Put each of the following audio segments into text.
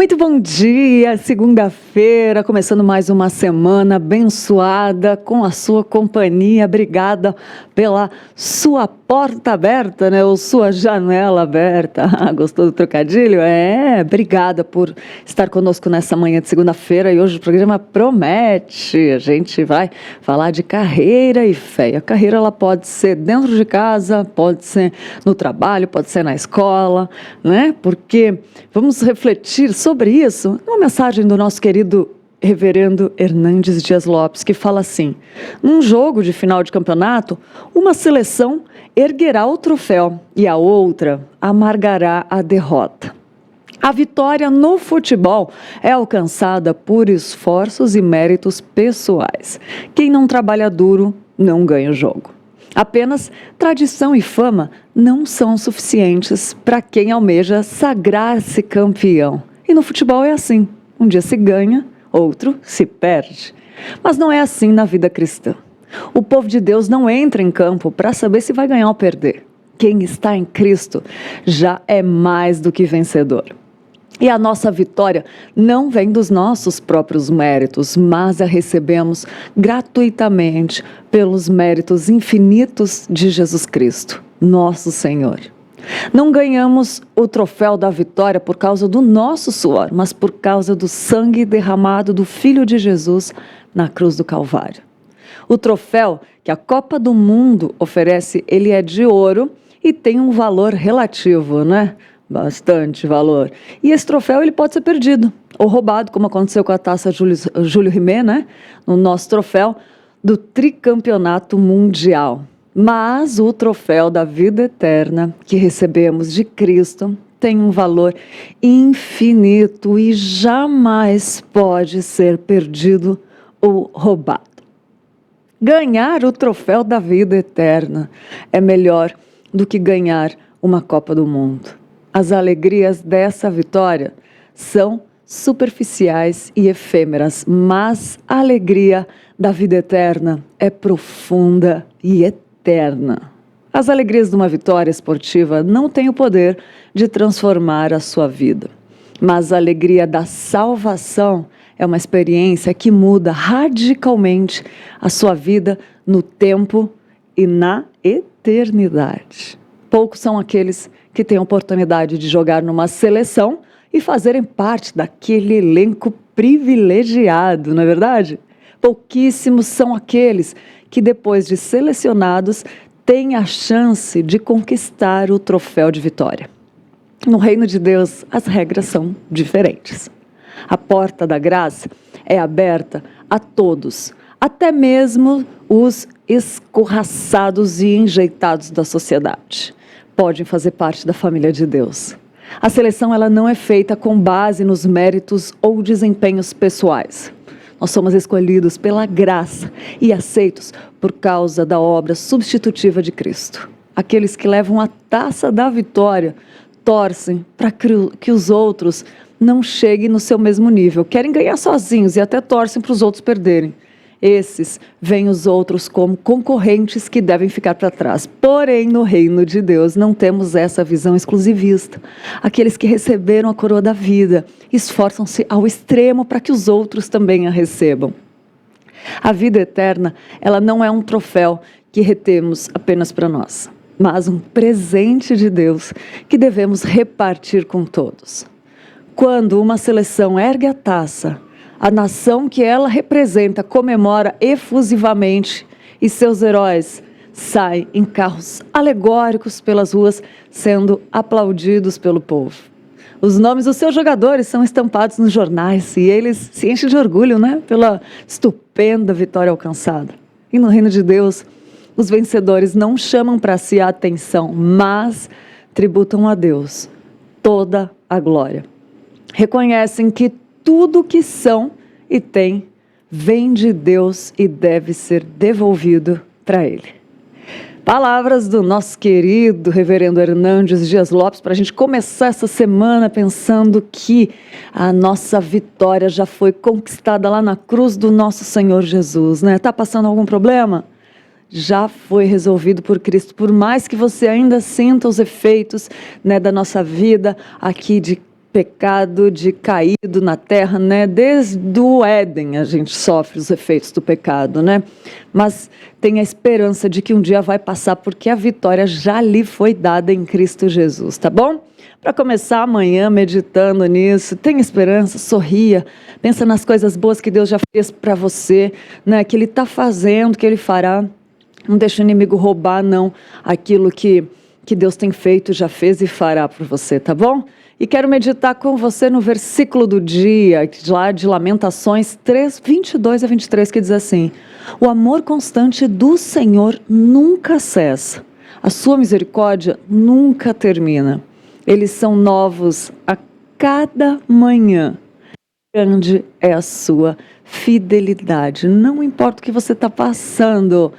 Muito bom dia, segunda-feira, começando mais uma semana abençoada com a sua companhia. Obrigada pela sua porta aberta, né? Ou sua janela aberta. Gostou do trocadilho? Obrigada por estar conosco nessa manhã de segunda-feira e hoje o programa promete. A gente vai falar de carreira e fé. A carreira ela pode ser dentro de casa, pode ser no trabalho, pode ser na escola, né? Porque vamos refletir sobre isso. Uma mensagem do nosso querido Reverendo Hernandes Dias Lopes, que fala assim: num jogo de final de campeonato, uma seleção erguerá o troféu e a outra amargará a derrota. A vitória no futebol é alcançada por esforços e méritos pessoais. Quem não trabalha duro não ganha o jogo. Apenas tradição e fama não são suficientes para quem almeja sagrar-se campeão. E no futebol é assim: um dia se ganha, outro se perde. Mas não é assim na vida cristã. O povo de Deus não entra em campo para saber se vai ganhar ou perder. Quem está em Cristo já é mais do que vencedor. E a nossa vitória não vem dos nossos próprios méritos, mas a recebemos gratuitamente pelos méritos infinitos de Jesus Cristo, nosso Senhor. Não ganhamos o troféu da vitória por causa do nosso suor, mas por causa do sangue derramado do Filho de Jesus na cruz do Calvário. O troféu que a Copa do Mundo oferece, ele é de ouro e tem um valor relativo, né? Bastante valor. E esse troféu ele pode ser perdido ou roubado, como aconteceu com a taça Júlio Rimet, né? No nosso troféu do tricampeonato mundial. Mas o troféu da vida eterna que recebemos de Cristo tem um valor infinito e jamais pode ser perdido ou roubado. Ganhar o troféu da vida eterna é melhor do que ganhar uma Copa do Mundo. As alegrias dessa vitória são superficiais e efêmeras, mas a alegria da vida eterna é profunda e eterna. As alegrias de uma vitória esportiva não têm o poder de transformar a sua vida, mas a alegria da salvação é uma experiência que muda radicalmente a sua vida no tempo e na eternidade. Poucos são aqueles que têm a oportunidade de jogar numa seleção e fazerem parte daquele elenco privilegiado, não é verdade? Pouquíssimos são aqueles que, depois de selecionados, têm a chance de conquistar o troféu de vitória. No reino de Deus, as regras são diferentes. A porta da graça é aberta a todos, até mesmo os escorraçados e enjeitados da sociedade podem fazer parte da família de Deus. A seleção ela não é feita com base nos méritos ou desempenhos pessoais. Nós somos escolhidos pela graça e aceitos por causa da obra substitutiva de Cristo. Aqueles que levam a taça da vitória torcem para que os outros não cheguem no seu mesmo nível. Querem ganhar sozinhos e até torcem para os outros perderem. Esses veem os outros como concorrentes que devem ficar para trás. Porém, no reino de Deus, não temos essa visão exclusivista. Aqueles que receberam a coroa da vida esforçam-se ao extremo para que os outros também a recebam. A vida eterna, ela não é um troféu que retemos apenas para nós, mas um presente de Deus que devemos repartir com todos. Quando uma seleção ergue a taça, a nação que ela representa comemora efusivamente e seus heróis saem em carros alegóricos pelas ruas, sendo aplaudidos pelo povo. Os nomes dos seus jogadores são estampados nos jornais e eles se enchem de orgulho, né, pela estupenda vitória alcançada. E no reino de Deus, os vencedores não chamam para si a atenção, mas tributam a Deus toda a glória. Reconhecem que tudo que são e têm vem de Deus e deve ser devolvido para Ele. Palavras do nosso querido Reverendo Hernandes Dias Lopes para a gente começar essa semana pensando que a nossa vitória já foi conquistada lá na cruz do nosso Senhor Jesus, né? Tá passando algum problema? Já foi resolvido por Cristo, por mais que você ainda sinta os efeitos, né, da nossa vida aqui de pecado de caído na terra, né? Desde o Éden a gente sofre os efeitos do pecado, né? Mas tem a esperança de que um dia vai passar, porque a vitória já lhe foi dada em Cristo Jesus, tá bom? Para começar amanhã meditando nisso, tenha esperança, sorria, pensa nas coisas boas que Deus já fez para você, né? Que Ele está fazendo, que Ele fará. Não deixa o inimigo roubar, não, aquilo que Deus tem feito, já fez e fará por você, tá bom? E quero meditar com você no versículo do dia, lá de Lamentações 3, 22 a 23, que diz assim: o amor constante do Senhor nunca cessa, a sua misericórdia nunca termina. Eles são novos a cada manhã. Grande é a sua fidelidade. Não importa o que você está passando,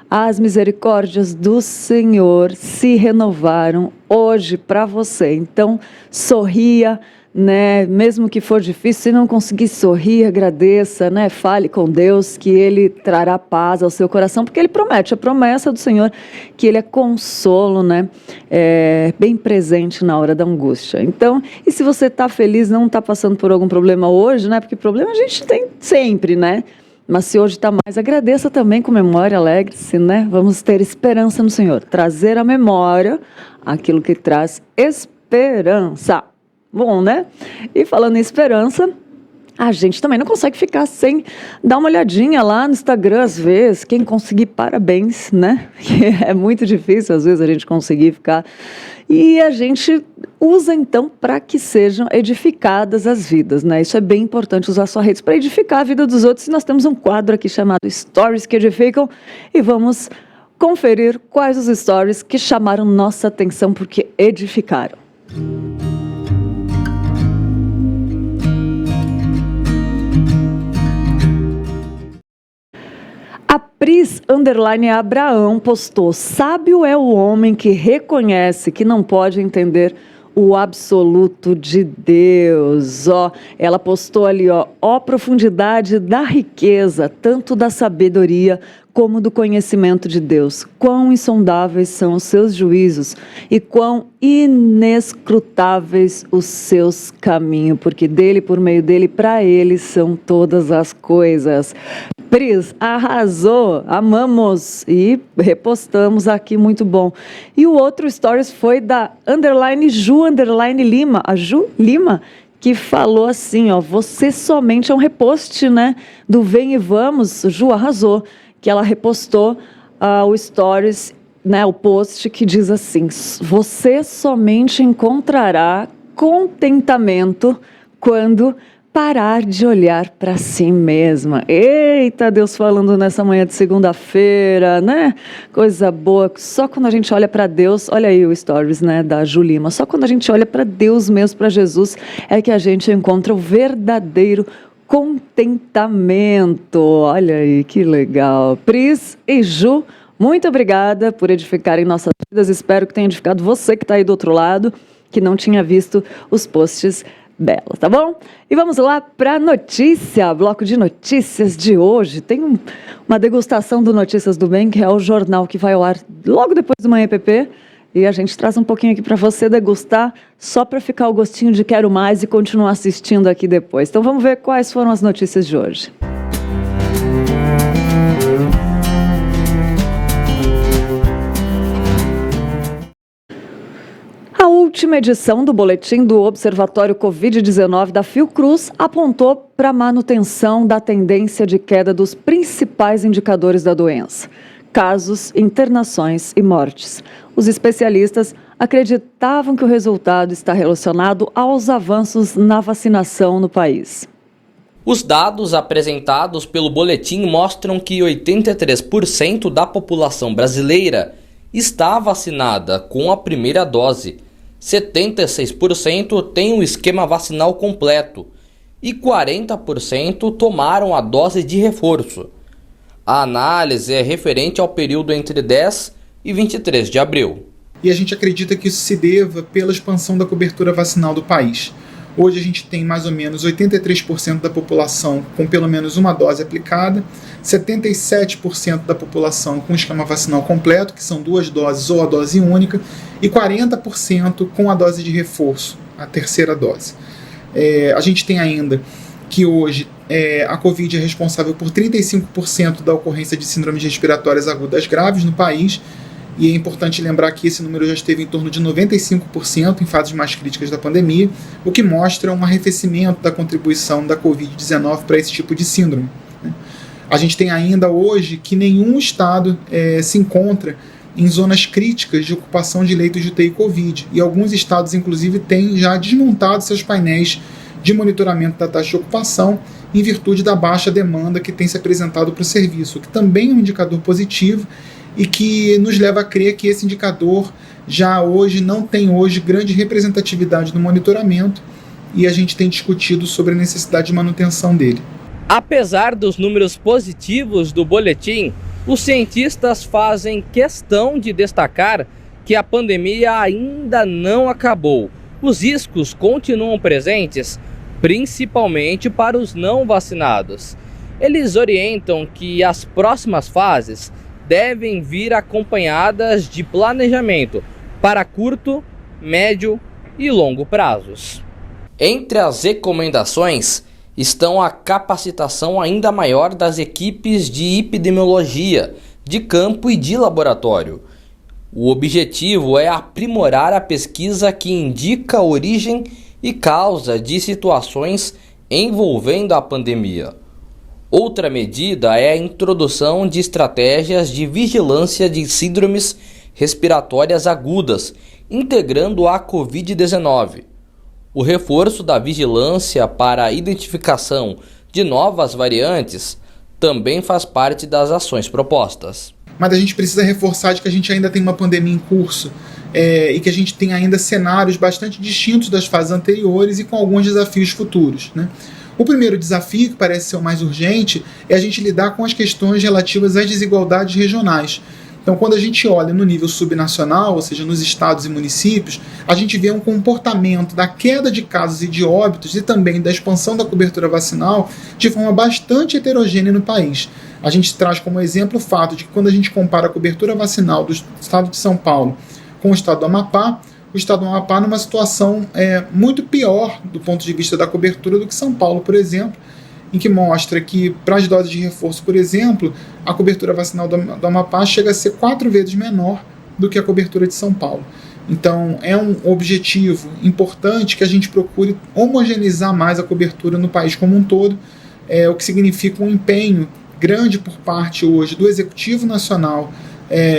as misericórdias do Senhor se renovaram hoje para você. Então, sorria, né? Mesmo que for difícil, se não conseguir sorrir, agradeça, né? Fale com Deus que Ele trará paz ao seu coração, porque Ele promete, a promessa do Senhor, que Ele é consolo, né? Bem presente na hora da angústia. Então, e se você está feliz, não está passando por algum problema hoje, né? Porque problema a gente tem sempre, né? Mas se hoje está mais, agradeça também, comemore, alegre-se, né? Vamos ter esperança no Senhor. Trazer à memória aquilo que traz esperança. Bom, né? E falando em esperança, a gente também não consegue ficar sem dar uma olhadinha lá no Instagram, às vezes. Quem conseguir, parabéns, né? É muito difícil, às vezes, a gente conseguir ficar. E a gente usa, então, para que sejam edificadas as vidas, né? Isso é bem importante, usar sua rede para edificar a vida dos outros. E nós temos um quadro aqui chamado Stories que Edificam, e vamos conferir quais os stories que chamaram nossa atenção porque edificaram. A Pris_Abraão postou: sábio é o homem que reconhece que não pode entender o absoluto de Deus. Ela postou ali, ó profundidade da riqueza, tanto da sabedoria como do conhecimento de Deus. Quão insondáveis são os seus juízos e quão inescrutáveis os seus caminhos, porque dele, por meio dele, para ele são todas as coisas. Pris, arrasou, amamos e repostamos aqui, muito bom. E o outro stories foi da _Ju_Lima, a Ju Lima, que falou assim, você somente é um repost, né, do Vem e Vamos. Ju arrasou, que ela repostou o stories, né, o post que diz assim: você somente encontrará contentamento quando parar de olhar para si mesma. Eita, Deus falando nessa manhã de segunda-feira, né? Coisa boa. Só quando a gente olha para Deus, olha aí o stories, né, da Julima. Só quando a gente olha para Deus mesmo, para Jesus, é que a gente encontra o verdadeiro contentamento. Olha aí, que legal. Pris e Ju, muito obrigada por edificarem nossas vidas. Espero que tenha edificado você que está aí do outro lado, que não tinha visto os posts dela, tá bom? E vamos lá para a notícia, bloco de notícias de hoje. Tem uma degustação do Notícias do Bem, que é o jornal que vai ao ar logo depois do Manhã PP, e a gente traz um pouquinho aqui para você degustar, só para ficar o gostinho de quero mais e continuar assistindo aqui depois. Então vamos ver quais foram as notícias de hoje. A última edição do boletim do Observatório Covid-19 da Fiocruz apontou para a manutenção da tendência de queda dos principais indicadores da doença: casos, internações e mortes. Os especialistas acreditavam que o resultado está relacionado aos avanços na vacinação no país. Os dados apresentados pelo boletim mostram que 83% da população brasileira está vacinada com a primeira dose, 76% tem o esquema vacinal completo e 40% tomaram a dose de reforço. A análise é referente ao período entre 10 e 23 de abril. E a gente acredita que isso se deva pela expansão da cobertura vacinal do país. Hoje a gente tem mais ou menos 83% da população com pelo menos uma dose aplicada, 77% da população com esquema vacinal completo, que são 2 doses ou a dose única, e 40% com a dose de reforço, a terceira dose. A gente tem ainda que hoje a Covid é responsável por 35% da ocorrência de síndromes respiratórias agudas graves no país, e é importante lembrar que esse número já esteve em torno de 95% em fases mais críticas da pandemia, o que mostra um arrefecimento da contribuição da Covid-19 para esse tipo de síndrome. A gente tem ainda hoje que nenhum estado se encontra em zonas críticas de ocupação de leitos de UTI Covid, e alguns estados, inclusive, têm já desmontado seus painéis de monitoramento da taxa de ocupação em virtude da baixa demanda que tem se apresentado para o serviço, o que também é um indicador positivo e que nos leva a crer que esse indicador já hoje não tem grande representatividade no monitoramento, e a gente tem discutido sobre a necessidade de manutenção dele. Apesar dos números positivos do boletim, os cientistas fazem questão de destacar que a pandemia ainda não acabou. Os riscos continuam presentes, principalmente para os não vacinados. Eles orientam que as próximas fases devem vir acompanhadas de planejamento para curto, médio e longo prazos. Entre as recomendações estão a capacitação ainda maior das equipes de epidemiologia, de campo e de laboratório. O objetivo é aprimorar a pesquisa que indica a origem e causa de situações envolvendo a pandemia. Outra medida é a introdução de estratégias de vigilância de síndromes respiratórias agudas, integrando a Covid-19. O reforço da vigilância para a identificação de novas variantes também faz parte das ações propostas. Mas a gente precisa reforçar de que a gente ainda tem uma pandemia em curso e que a gente tem ainda cenários bastante distintos das fases anteriores e com alguns desafios futuros, né? O primeiro desafio, que parece ser o mais urgente, é a gente lidar com as questões relativas às desigualdades regionais. Então, quando a gente olha no nível subnacional, ou seja, nos estados e municípios, a gente vê um comportamento da queda de casos e de óbitos e também da expansão da cobertura vacinal de forma bastante heterogênea no país. A gente traz como exemplo o fato de que quando a gente compara a cobertura vacinal do estado de São Paulo com o estado do Amapá, o estado do Amapá numa situação muito pior do ponto de vista da cobertura do que São Paulo, por exemplo, em que mostra que, para as doses de reforço, por exemplo, a cobertura vacinal do Amapá chega a ser 4 vezes menor do que a cobertura de São Paulo. Então, é um objetivo importante que a gente procure homogeneizar mais a cobertura no país como um todo, o que significa um empenho grande por parte hoje do Executivo Nacional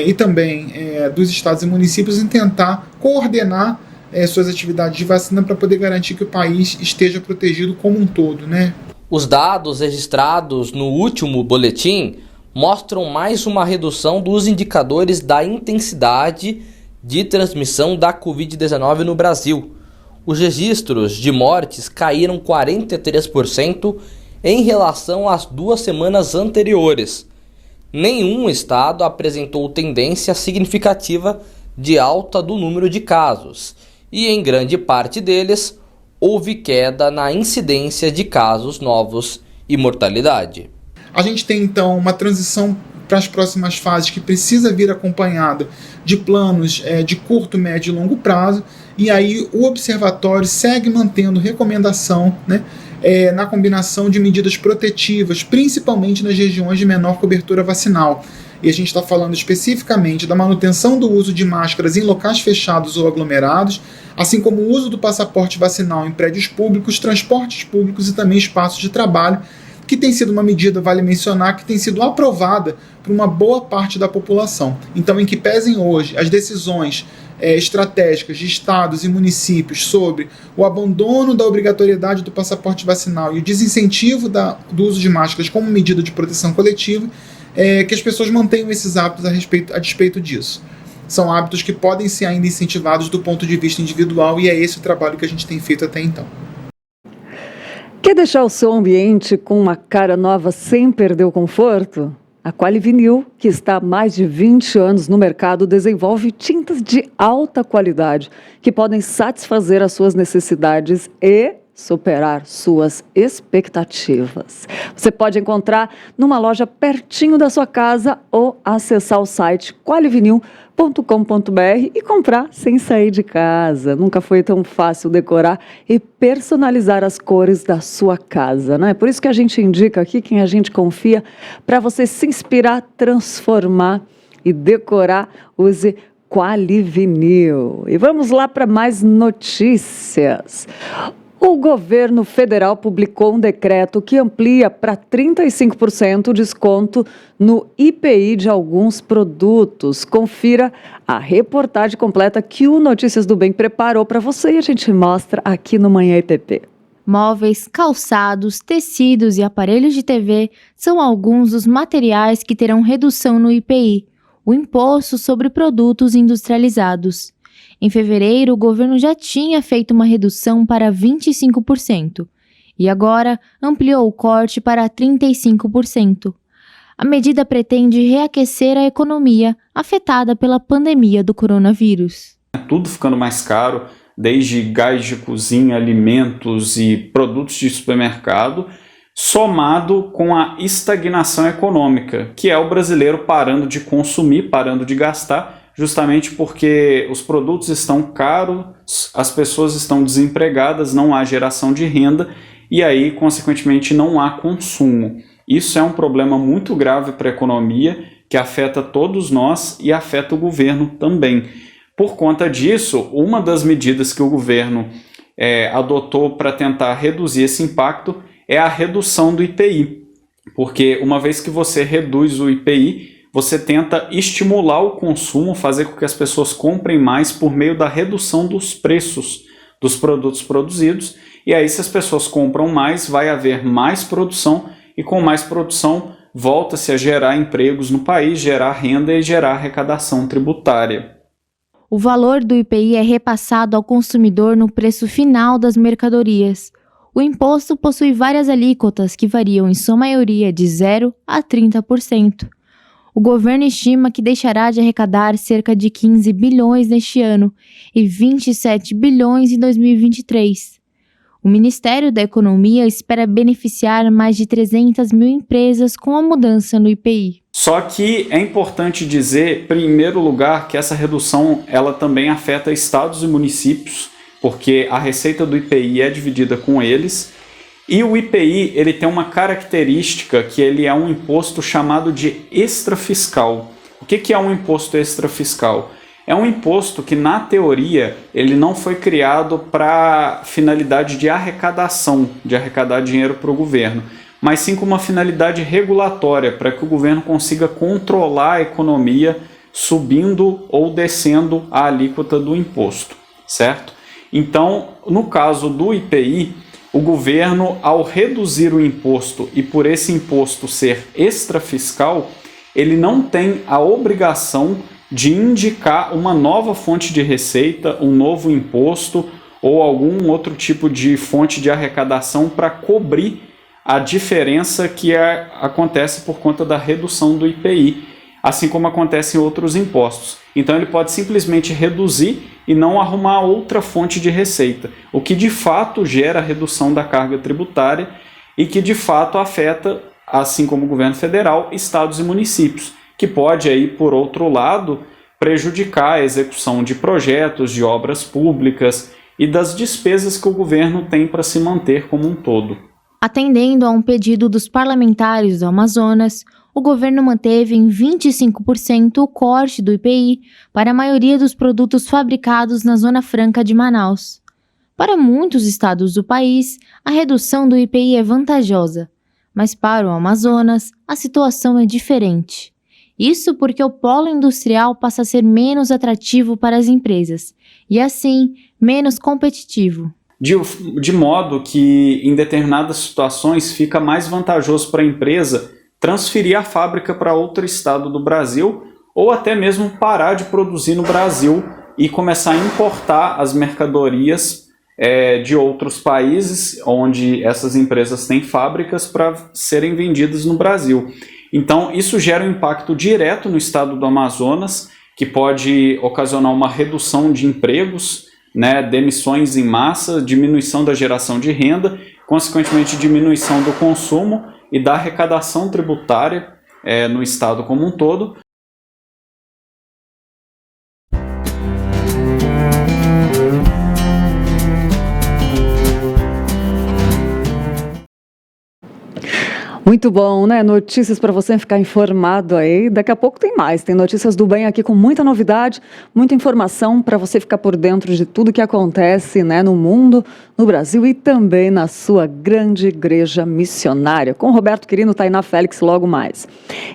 e também dos estados e municípios em tentar coordenar suas atividades de vacina para poder garantir que o país esteja protegido como um todo, né? Os dados registrados no último boletim mostram mais uma redução dos indicadores da intensidade de transmissão da Covid-19 no Brasil. Os registros de mortes caíram 43% em relação às 2 semanas anteriores. Nenhum estado apresentou tendência significativa de alta do número de casos, e em grande parte deles houve queda na incidência de casos novos e mortalidade. A gente tem então uma transição para as próximas fases que precisa vir acompanhada de planos de curto, médio e longo prazo, e aí o observatório segue mantendo recomendação, né, na combinação de medidas protetivas, principalmente nas regiões de menor cobertura vacinal. E a gente está falando especificamente da manutenção do uso de máscaras em locais fechados ou aglomerados, assim como o uso do passaporte vacinal em prédios públicos, transportes públicos e também espaços de trabalho, que tem sido uma medida, vale mencionar, que tem sido aprovada por uma boa parte da população. Então, em que pesem hoje as decisões estratégicas de estados e municípios sobre o abandono da obrigatoriedade do passaporte vacinal e o desincentivo do uso de máscaras como medida de proteção coletiva, que as pessoas mantenham esses hábitos a despeito disso. São hábitos que podem ser ainda incentivados do ponto de vista individual, e é esse o trabalho que a gente tem feito até então. Quer deixar o seu ambiente com uma cara nova sem perder o conforto? A Qualivinil, que está há mais de 20 anos no mercado, desenvolve tintas de alta qualidade que podem satisfazer as suas necessidades e superar suas expectativas. Você pode encontrar numa loja pertinho da sua casa ou acessar o site qualivinil.com.br e comprar sem sair de casa. Nunca foi tão fácil decorar e personalizar as cores da sua casa, né? Por isso que a gente indica aqui quem a gente confia para você se inspirar, transformar e decorar. Use Qualivinil. E vamos lá para mais notícias. O governo federal publicou um decreto que amplia para 35% o desconto no IPI de alguns produtos. Confira a reportagem completa que o Notícias do Bem preparou para você e a gente mostra aqui no Manhã IPP. Móveis, calçados, tecidos e aparelhos de TV são alguns dos materiais que terão redução no IPI, o Imposto sobre Produtos Industrializados. Em fevereiro, o governo já tinha feito uma redução para 25% e agora ampliou o corte para 35%. A medida pretende reaquecer a economia afetada pela pandemia do coronavírus. Tudo ficando mais caro, desde gás de cozinha, alimentos e produtos de supermercado, somado com a estagnação econômica, que é o brasileiro parando de consumir, parando de gastar, justamente porque os produtos estão caros, as pessoas estão desempregadas, não há geração de renda e aí, consequentemente, não há consumo. Isso é um problema muito grave para a economia, que afeta todos nós e afeta o governo também. Por conta disso, uma das medidas que o governo adotou para tentar reduzir esse impacto é a redução do IPI, porque uma vez que você reduz o IPI, você tenta estimular o consumo, fazer com que as pessoas comprem mais por meio da redução dos preços dos produtos produzidos. E aí, se as pessoas compram mais, vai haver mais produção e com mais produção volta-se a gerar empregos no país, gerar renda e gerar arrecadação tributária. O valor do IPI é repassado ao consumidor no preço final das mercadorias. O imposto possui várias alíquotas que variam em sua maioria de 0% a 30%. O governo estima que deixará de arrecadar cerca de 15 bilhões neste ano e 27 bilhões em 2023. O Ministério da Economia espera beneficiar mais de 300 mil empresas com a mudança no IPI. Só que é importante dizer, em primeiro lugar, que essa redução ela também afeta estados e municípios, porque a receita do IPI é dividida com eles. E o IPI ele tem uma característica que ele é um imposto chamado de extrafiscal. O que é um imposto extrafiscal? É um imposto que, na teoria, ele não foi criado para finalidade de arrecadação, de arrecadar dinheiro para o governo, mas sim com uma finalidade regulatória, para que o governo consiga controlar a economia subindo ou descendo a alíquota do imposto, certo? Então, no caso do IPI, o governo, ao reduzir o imposto e por esse imposto ser extrafiscal, ele não tem a obrigação de indicar uma nova fonte de receita, um novo imposto ou algum outro tipo de fonte de arrecadação para cobrir a diferença que acontece por conta da redução do IPI, assim como acontece em outros impostos. Então ele pode simplesmente reduzir e não arrumar outra fonte de receita, o que de fato gera redução da carga tributária e que de fato afeta, assim como o governo federal, estados e municípios, que pode aí, por outro lado, prejudicar a execução de projetos, de obras públicas e das despesas que o governo tem para se manter como um todo. Atendendo a um pedido dos parlamentares do Amazonas, o governo manteve em 25% o corte do IPI para a maioria dos produtos fabricados na Zona Franca de Manaus. Para muitos estados do país, a redução do IPI é vantajosa, mas para o Amazonas, a situação é diferente. Isso porque o polo industrial passa a ser menos atrativo para as empresas e, assim, menos competitivo. De modo que, em determinadas situações, fica mais vantajoso para a empresa transferir a fábrica para outro estado do Brasil ou até mesmo parar de produzir no Brasil e começar a importar as mercadorias de outros países onde essas empresas têm fábricas para serem vendidas no Brasil. Então, isso gera um impacto direto no estado do Amazonas, que pode ocasionar uma redução de empregos né, demissões em massa, diminuição da geração de renda, consequentemente diminuição do consumo e da arrecadação tributária no Estado como um todo. Muito bom, né? Notícias para você ficar informado aí. Daqui a pouco tem mais. Tem notícias do bem aqui com muita novidade, muita informação para você ficar por dentro de tudo que acontece, né, no mundo, no Brasil e também na sua grande igreja missionária. Com Roberto Quirino, Tainá Félix, logo mais.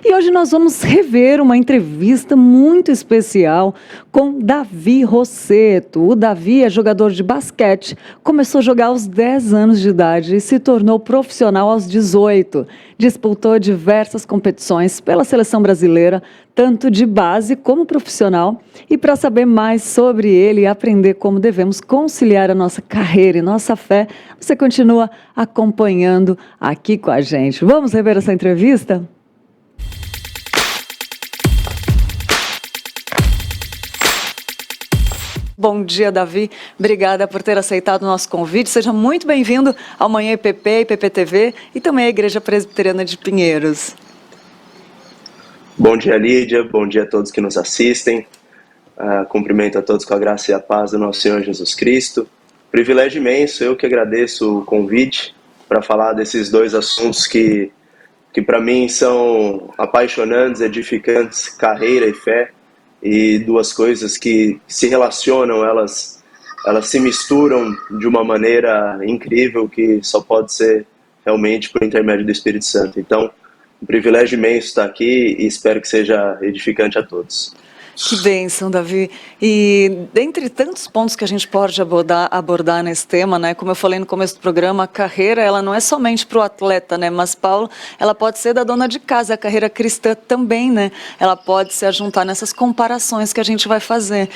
E hoje nós vamos rever uma entrevista muito especial com Davi Rossetto. O Davi é jogador de basquete, começou a jogar aos 10 anos de idade e se tornou profissional aos 18. Disputou diversas competições pela seleção brasileira, tanto de base como profissional. E para saber mais sobre ele e aprender como devemos conciliar a nossa carreira e nossa fé, você continua acompanhando aqui com a gente. Vamos rever essa entrevista? Bom dia, Davi. Obrigada por ter aceitado o nosso convite. Seja muito bem-vindo ao Manhã IPP, IPP-TV e também à Igreja Presbiteriana de Pinheiros. Bom dia, Lídia. Bom dia a todos que nos assistem. Cumprimento a todos com a graça e a paz do nosso Senhor Jesus Cristo. Privilégio imenso, eu que agradeço o convite para falar desses dois assuntos que para mim são apaixonantes, edificantes, carreira e fé. E duas coisas que se relacionam, elas se misturam de uma maneira incrível que só pode ser realmente por intermédio do Espírito Santo. Então, um privilégio imenso estar aqui e espero que seja edificante a todos. Que bênção, Davi. E dentre tantos pontos que a gente pode abordar nesse tema, né? Como eu falei no começo do programa, a carreira ela não é somente para o atleta, né? Mas, Paulo, ela pode ser da dona de casa, a carreira cristã também, né? Ela pode se ajuntar nessas comparações que a gente vai fazer.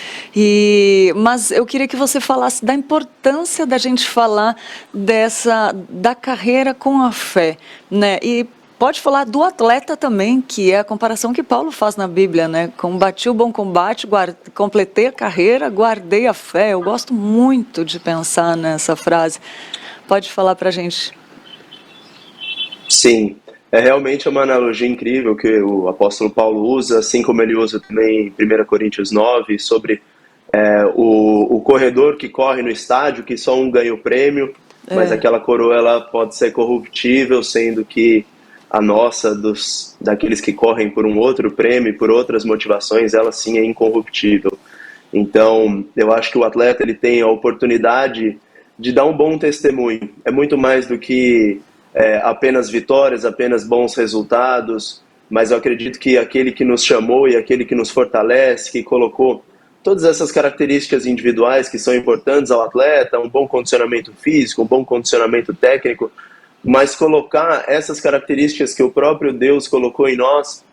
Mas eu queria que você falasse da importância da gente falar da carreira com a fé, né? E pode falar do atleta também, que é a comparação que Paulo faz na Bíblia, né? Combati o bom combate, completei a carreira, guardei a fé. Eu gosto muito de pensar nessa frase. Pode falar para a gente? Sim, é realmente uma analogia incrível que o apóstolo Paulo usa, assim como ele usa também em 1 Coríntios 9, sobre o corredor que corre no estádio, que só um ganha o prêmio, mas aquela coroa ela pode ser corruptível, sendo que a nossa, daqueles que correm por um outro prêmio, por outras motivações, ela sim é incorruptível. Então, eu acho que o atleta ele tem a oportunidade de dar um bom testemunho. É muito mais do que apenas vitórias, apenas bons resultados, mas eu acredito que aquele que nos chamou e aquele que nos fortalece, que colocou todas essas características individuais que são importantes ao atleta, um bom condicionamento físico, um bom condicionamento técnico, mas colocar essas características que o próprio Deus colocou em nós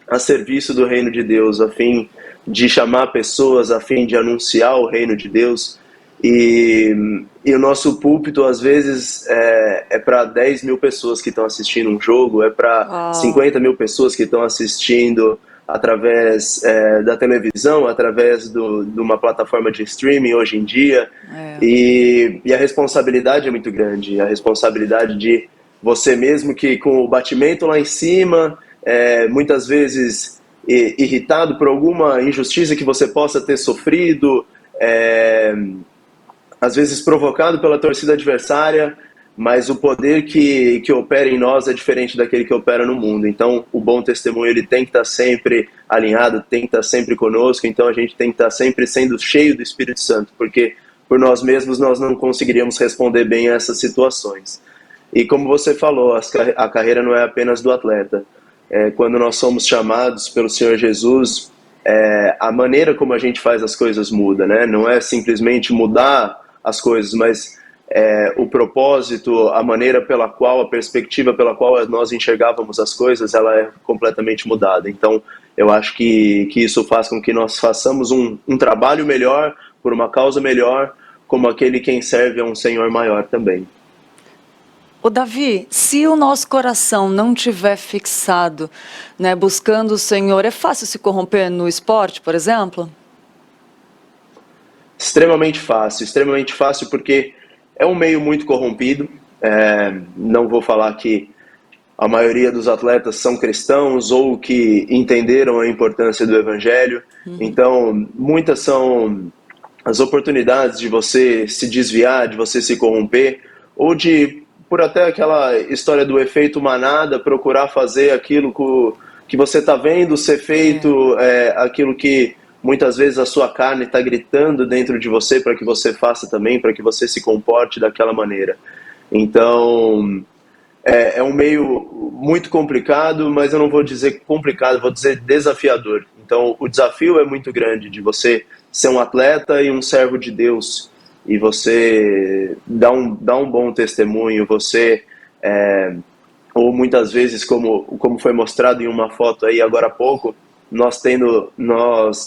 a serviço do reino de Deus, a fim de chamar pessoas, a fim de anunciar o reino de Deus. E o nosso púlpito, às vezes, é para 10 mil pessoas que estão assistindo um jogo, é para 50 mil pessoas que estão assistindo através da televisão, através de uma plataforma de streaming hoje em dia. E a responsabilidade é muito grande, a responsabilidade de você mesmo que com o batimento lá em cima, muitas vezes irritado por alguma injustiça que você possa ter sofrido, às vezes provocado pela torcida adversária, mas o poder que opera em nós é diferente daquele que opera no mundo. Então, o bom testemunho ele tem que estar sempre alinhado, tem que estar sempre conosco, então a gente tem que estar sempre sendo cheio do Espírito Santo, porque por nós mesmos nós não conseguiríamos responder bem a essas situações. E como você falou, a carreira não é apenas do atleta. Quando nós somos chamados pelo Senhor Jesus, a maneira como a gente faz as coisas muda, né? Não é simplesmente mudar as coisas, mas o propósito, a maneira pela qual, a perspectiva pela qual nós enxergávamos as coisas, ela é completamente mudada. Então, eu acho que isso faz com que nós façamos um trabalho melhor, por uma causa melhor, como aquele quem serve a um Senhor maior também. Ô Davi, se o nosso coração não estiver fixado, né, buscando o Senhor, é fácil se corromper no esporte, por exemplo? extremamente fácil porque é um meio muito corrompido. Não vou falar que a maioria dos atletas são cristãos ou que entenderam a importância do evangelho. Então, muitas são as oportunidades de você se desviar, de você se corromper, ou de, por até aquela história do efeito manada, procurar fazer aquilo que você está vendo ser feito, aquilo que muitas vezes a sua carne está gritando dentro de você para que você faça também, para que você se comporte daquela maneira. Então, é um meio muito complicado, mas eu não vou dizer complicado, vou dizer desafiador. Então, o desafio é muito grande de você ser um atleta e um servo de Deus, e você dá um bom testemunho, você, ou muitas vezes, como foi mostrado em uma foto aí agora há pouco, nós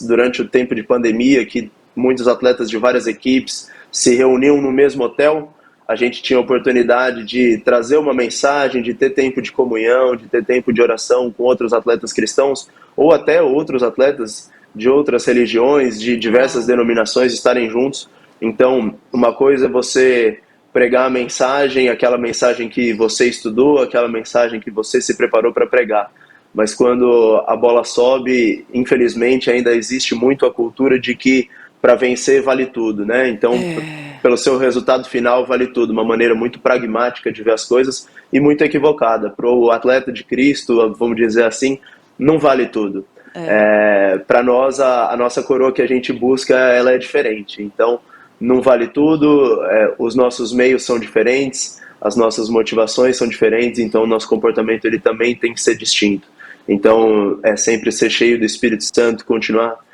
durante o tempo de pandemia, que muitos atletas de várias equipes se reuniam no mesmo hotel, a gente tinha a oportunidade de trazer uma mensagem, de ter tempo de comunhão, de ter tempo de oração com outros atletas cristãos, ou até outros atletas de outras religiões, de diversas denominações estarem juntos. Então, uma coisa é você pregar a mensagem, aquela mensagem que você estudou, aquela mensagem que você se preparou para pregar. Mas quando a bola sobe, infelizmente ainda existe muito a cultura de que para vencer vale tudo, né? Então, pelo seu resultado final vale tudo, uma maneira muito pragmática de ver as coisas e muito equivocada. Para o atleta de Cristo, vamos dizer assim, não vale tudo. Para nós, a nossa coroa que a gente busca, ela é diferente. Então, não vale tudo, os nossos meios são diferentes, as nossas motivações são diferentes, então o nosso comportamento ele também tem que ser distinto. Então, é sempre ser cheio do Espírito Santo, continuar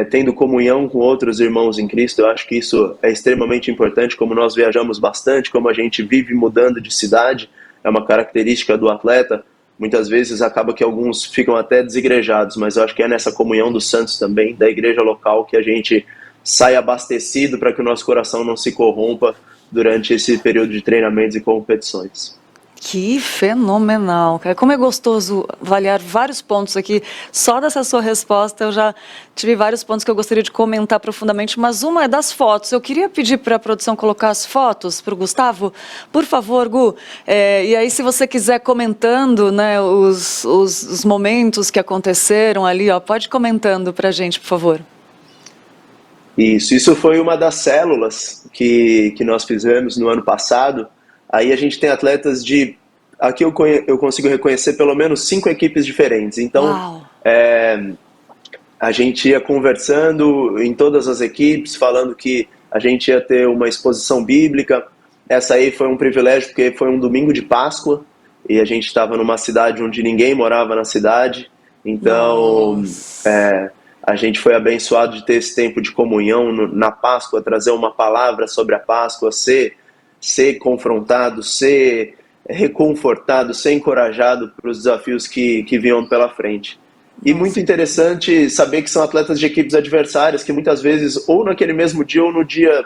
tendo comunhão com outros irmãos em Cristo. Eu acho que isso é extremamente importante, como nós viajamos bastante, como a gente vive mudando de cidade, é uma característica do atleta. Muitas vezes acaba que alguns ficam até desigrejados, mas eu acho que é nessa comunhão dos santos também, da igreja local, que a gente sai abastecido para que o nosso coração não se corrompa durante esse período de treinamentos e competições. Que fenomenal, cara. Como é gostoso avaliar vários pontos aqui. Só dessa sua resposta eu já tive vários pontos que eu gostaria de comentar profundamente, mas uma é das fotos. Eu queria pedir para a produção colocar as fotos para o Gustavo. Por favor, Gu. E aí, se você quiser comentando, né, os momentos que aconteceram ali, ó, pode ir comentando para a gente, por favor. Isso foi uma das células que nós fizemos no ano passado. Aí a gente tem atletas aqui eu consigo reconhecer pelo menos 5 equipes diferentes. Então, a gente ia conversando em todas as equipes, falando que a gente ia ter uma exposição bíblica. Essa aí foi um privilégio, porque foi um domingo de Páscoa, e a gente estava numa cidade onde ninguém morava na cidade. Então, a gente foi abençoado de ter esse tempo de comunhão na Páscoa, trazer uma palavra sobre a Páscoa, ser confrontado, ser reconfortado, ser encorajado para os desafios que vinham pela frente. E muito interessante saber que são atletas de equipes adversárias, que muitas vezes, ou naquele mesmo dia, ou no dia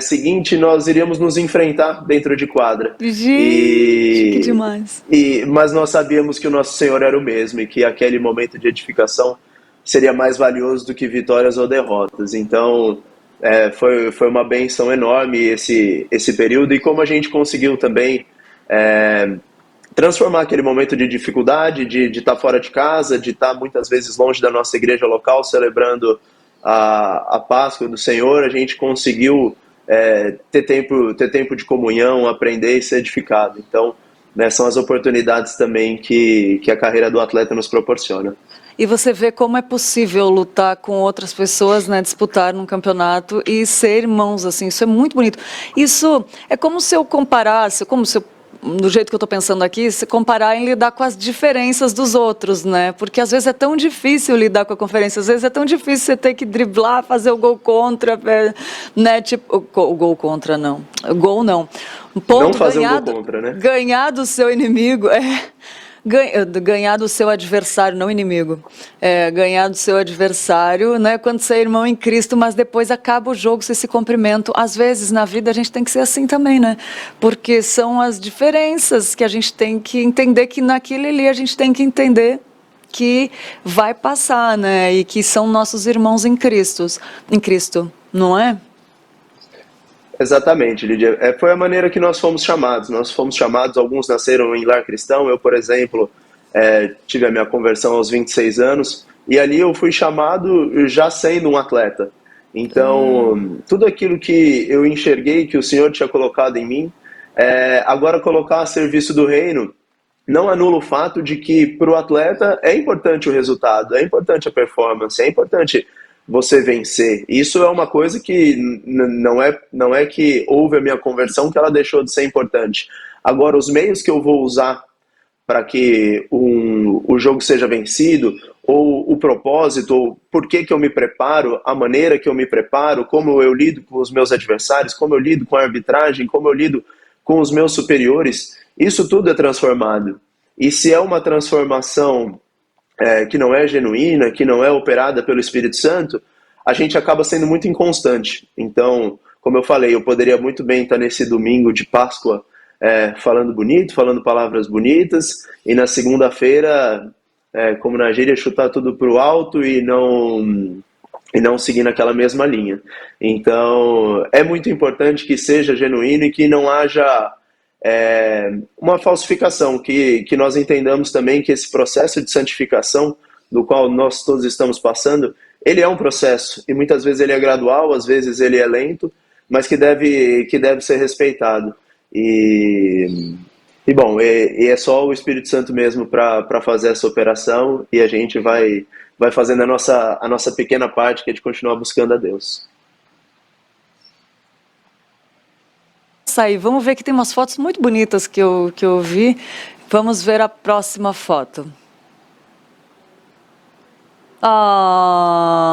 seguinte, nós iríamos nos enfrentar dentro de quadra. Gente, que demais. Mas nós sabíamos que o nosso Senhor era o mesmo, e que aquele momento de edificação seria mais valioso do que vitórias ou derrotas. Então, foi uma bênção enorme esse período, e como a gente conseguiu também transformar aquele momento de dificuldade, de estar fora de casa, de estar muitas vezes longe da nossa igreja local, celebrando a Páscoa do Senhor, a gente conseguiu ter tempo de comunhão, aprender e ser edificado. Então, são as oportunidades também que a carreira do atleta nos proporciona. E você vê como é possível lutar com outras pessoas, né, disputar num campeonato e ser irmãos, assim, isso é muito bonito. Isso é como se eu comparasse, do jeito que eu estou pensando aqui, se comparar em lidar com as diferenças dos outros, né? Porque às vezes é tão difícil lidar com a conferência, às vezes é tão difícil você ter que driblar, fazer o gol contra, né? Tipo, o gol contra não, o gol não. Um ponto não fazer ganhado, um gol contra, né? Ganhar do seu inimigo ganhar do seu adversário, não inimigo, ganhar do seu adversário, né, quando você é irmão em Cristo, mas depois acaba o jogo, você se cumprimenta. Às vezes na vida a gente tem que ser assim também, né, porque são as diferenças que a gente tem que entender, que naquilo ali a gente tem que entender que vai passar, né, e que são nossos irmãos em Cristo. não é? Exatamente, Lídia. Foi a maneira que nós fomos chamados. Nós fomos chamados, alguns nasceram em lar cristão. Eu, por exemplo, tive a minha conversão aos 26 anos, e ali eu fui chamado já sendo um atleta. Então, tudo aquilo que eu enxerguei que o Senhor tinha colocado em mim, agora colocar a serviço do reino, não anula o fato de que para o atleta é importante o resultado, é importante a performance, é importante você vencer. Isso é uma coisa que não é que houve a minha conversão que ela deixou de ser importante. Agora, os meios que eu vou usar para que o jogo seja vencido, ou o propósito, ou por que eu me preparo, a maneira que eu me preparo, como eu lido com os meus adversários, como eu lido com a arbitragem, como eu lido com os meus superiores, isso tudo é transformado. E se é uma transformação que não é genuína, que não é operada pelo Espírito Santo, a gente acaba sendo muito inconstante. Então, como eu falei, eu poderia muito bem estar nesse domingo de Páscoa falando bonito, falando palavras bonitas, e na segunda-feira, como na gíria, chutar tudo para o alto e não seguir naquela mesma linha. Então, é muito importante que seja genuíno e que não haja uma falsificação, que nós entendamos também que esse processo de santificação do qual nós todos estamos passando, ele é um processo, e muitas vezes ele é gradual, às vezes ele é lento, mas que deve ser respeitado. E bom, é só o Espírito Santo mesmo para fazer essa operação, e a gente vai fazendo a nossa pequena parte, que é de continuar buscando a Deus. Aí, vamos ver que tem umas fotos muito bonitas que eu vi. Vamos ver a próxima foto.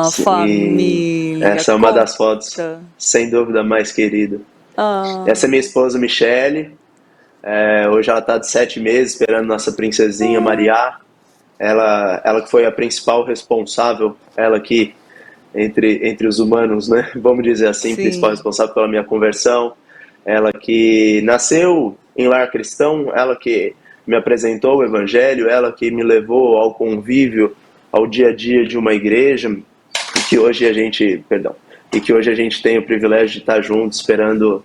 Sim, Família. essa é uma das fotos, sem dúvida, mais querida. Essa é minha esposa, Michele. Hoje ela está de 7 meses esperando nossa princesinha, Maria. Ela que foi a principal responsável, ela que, entre os humanos, né, vamos dizer assim, Sim. Principal responsável pela minha conversão. Ela que nasceu em lar cristão, ela que me apresentou o evangelho, ela que me levou ao convívio, ao dia a dia de uma igreja, e que hoje a gente tem o privilégio de estar juntos, esperando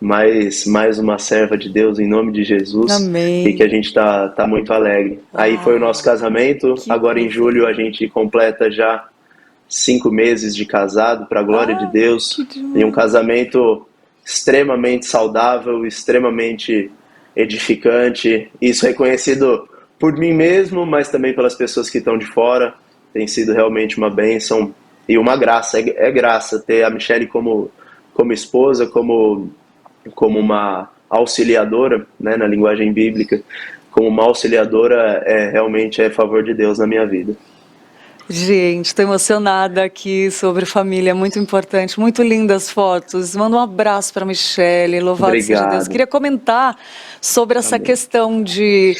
mais uma serva de Deus, em nome de Jesus. Amém. E que a gente tá muito alegre. Aí foi o nosso casamento, agora em julho a gente completa já 5 meses de casado, para a glória de Deus, e um casamento extremamente saudável, extremamente edificante, isso reconhecido por mim mesmo, mas também pelas pessoas que estão de fora. Tem sido realmente uma bênção e uma graça, é graça ter a Michele como esposa, como uma auxiliadora, né, na linguagem bíblica, como uma auxiliadora, realmente é favor de Deus na minha vida. Gente, estou emocionada aqui sobre família, muito importante, muito lindas fotos. Manda um abraço para a Michele, louvado seja Deus. Queria comentar sobre essa questão de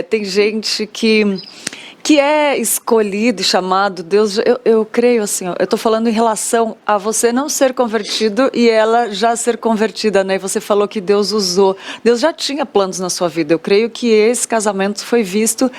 tem gente que é escolhido e chamado, Deus, eu creio assim, eu estou falando em relação a você não ser convertido e ela já ser convertida, né? E você falou que Deus usou, Deus já tinha planos na sua vida. Eu creio que esse casamento foi visto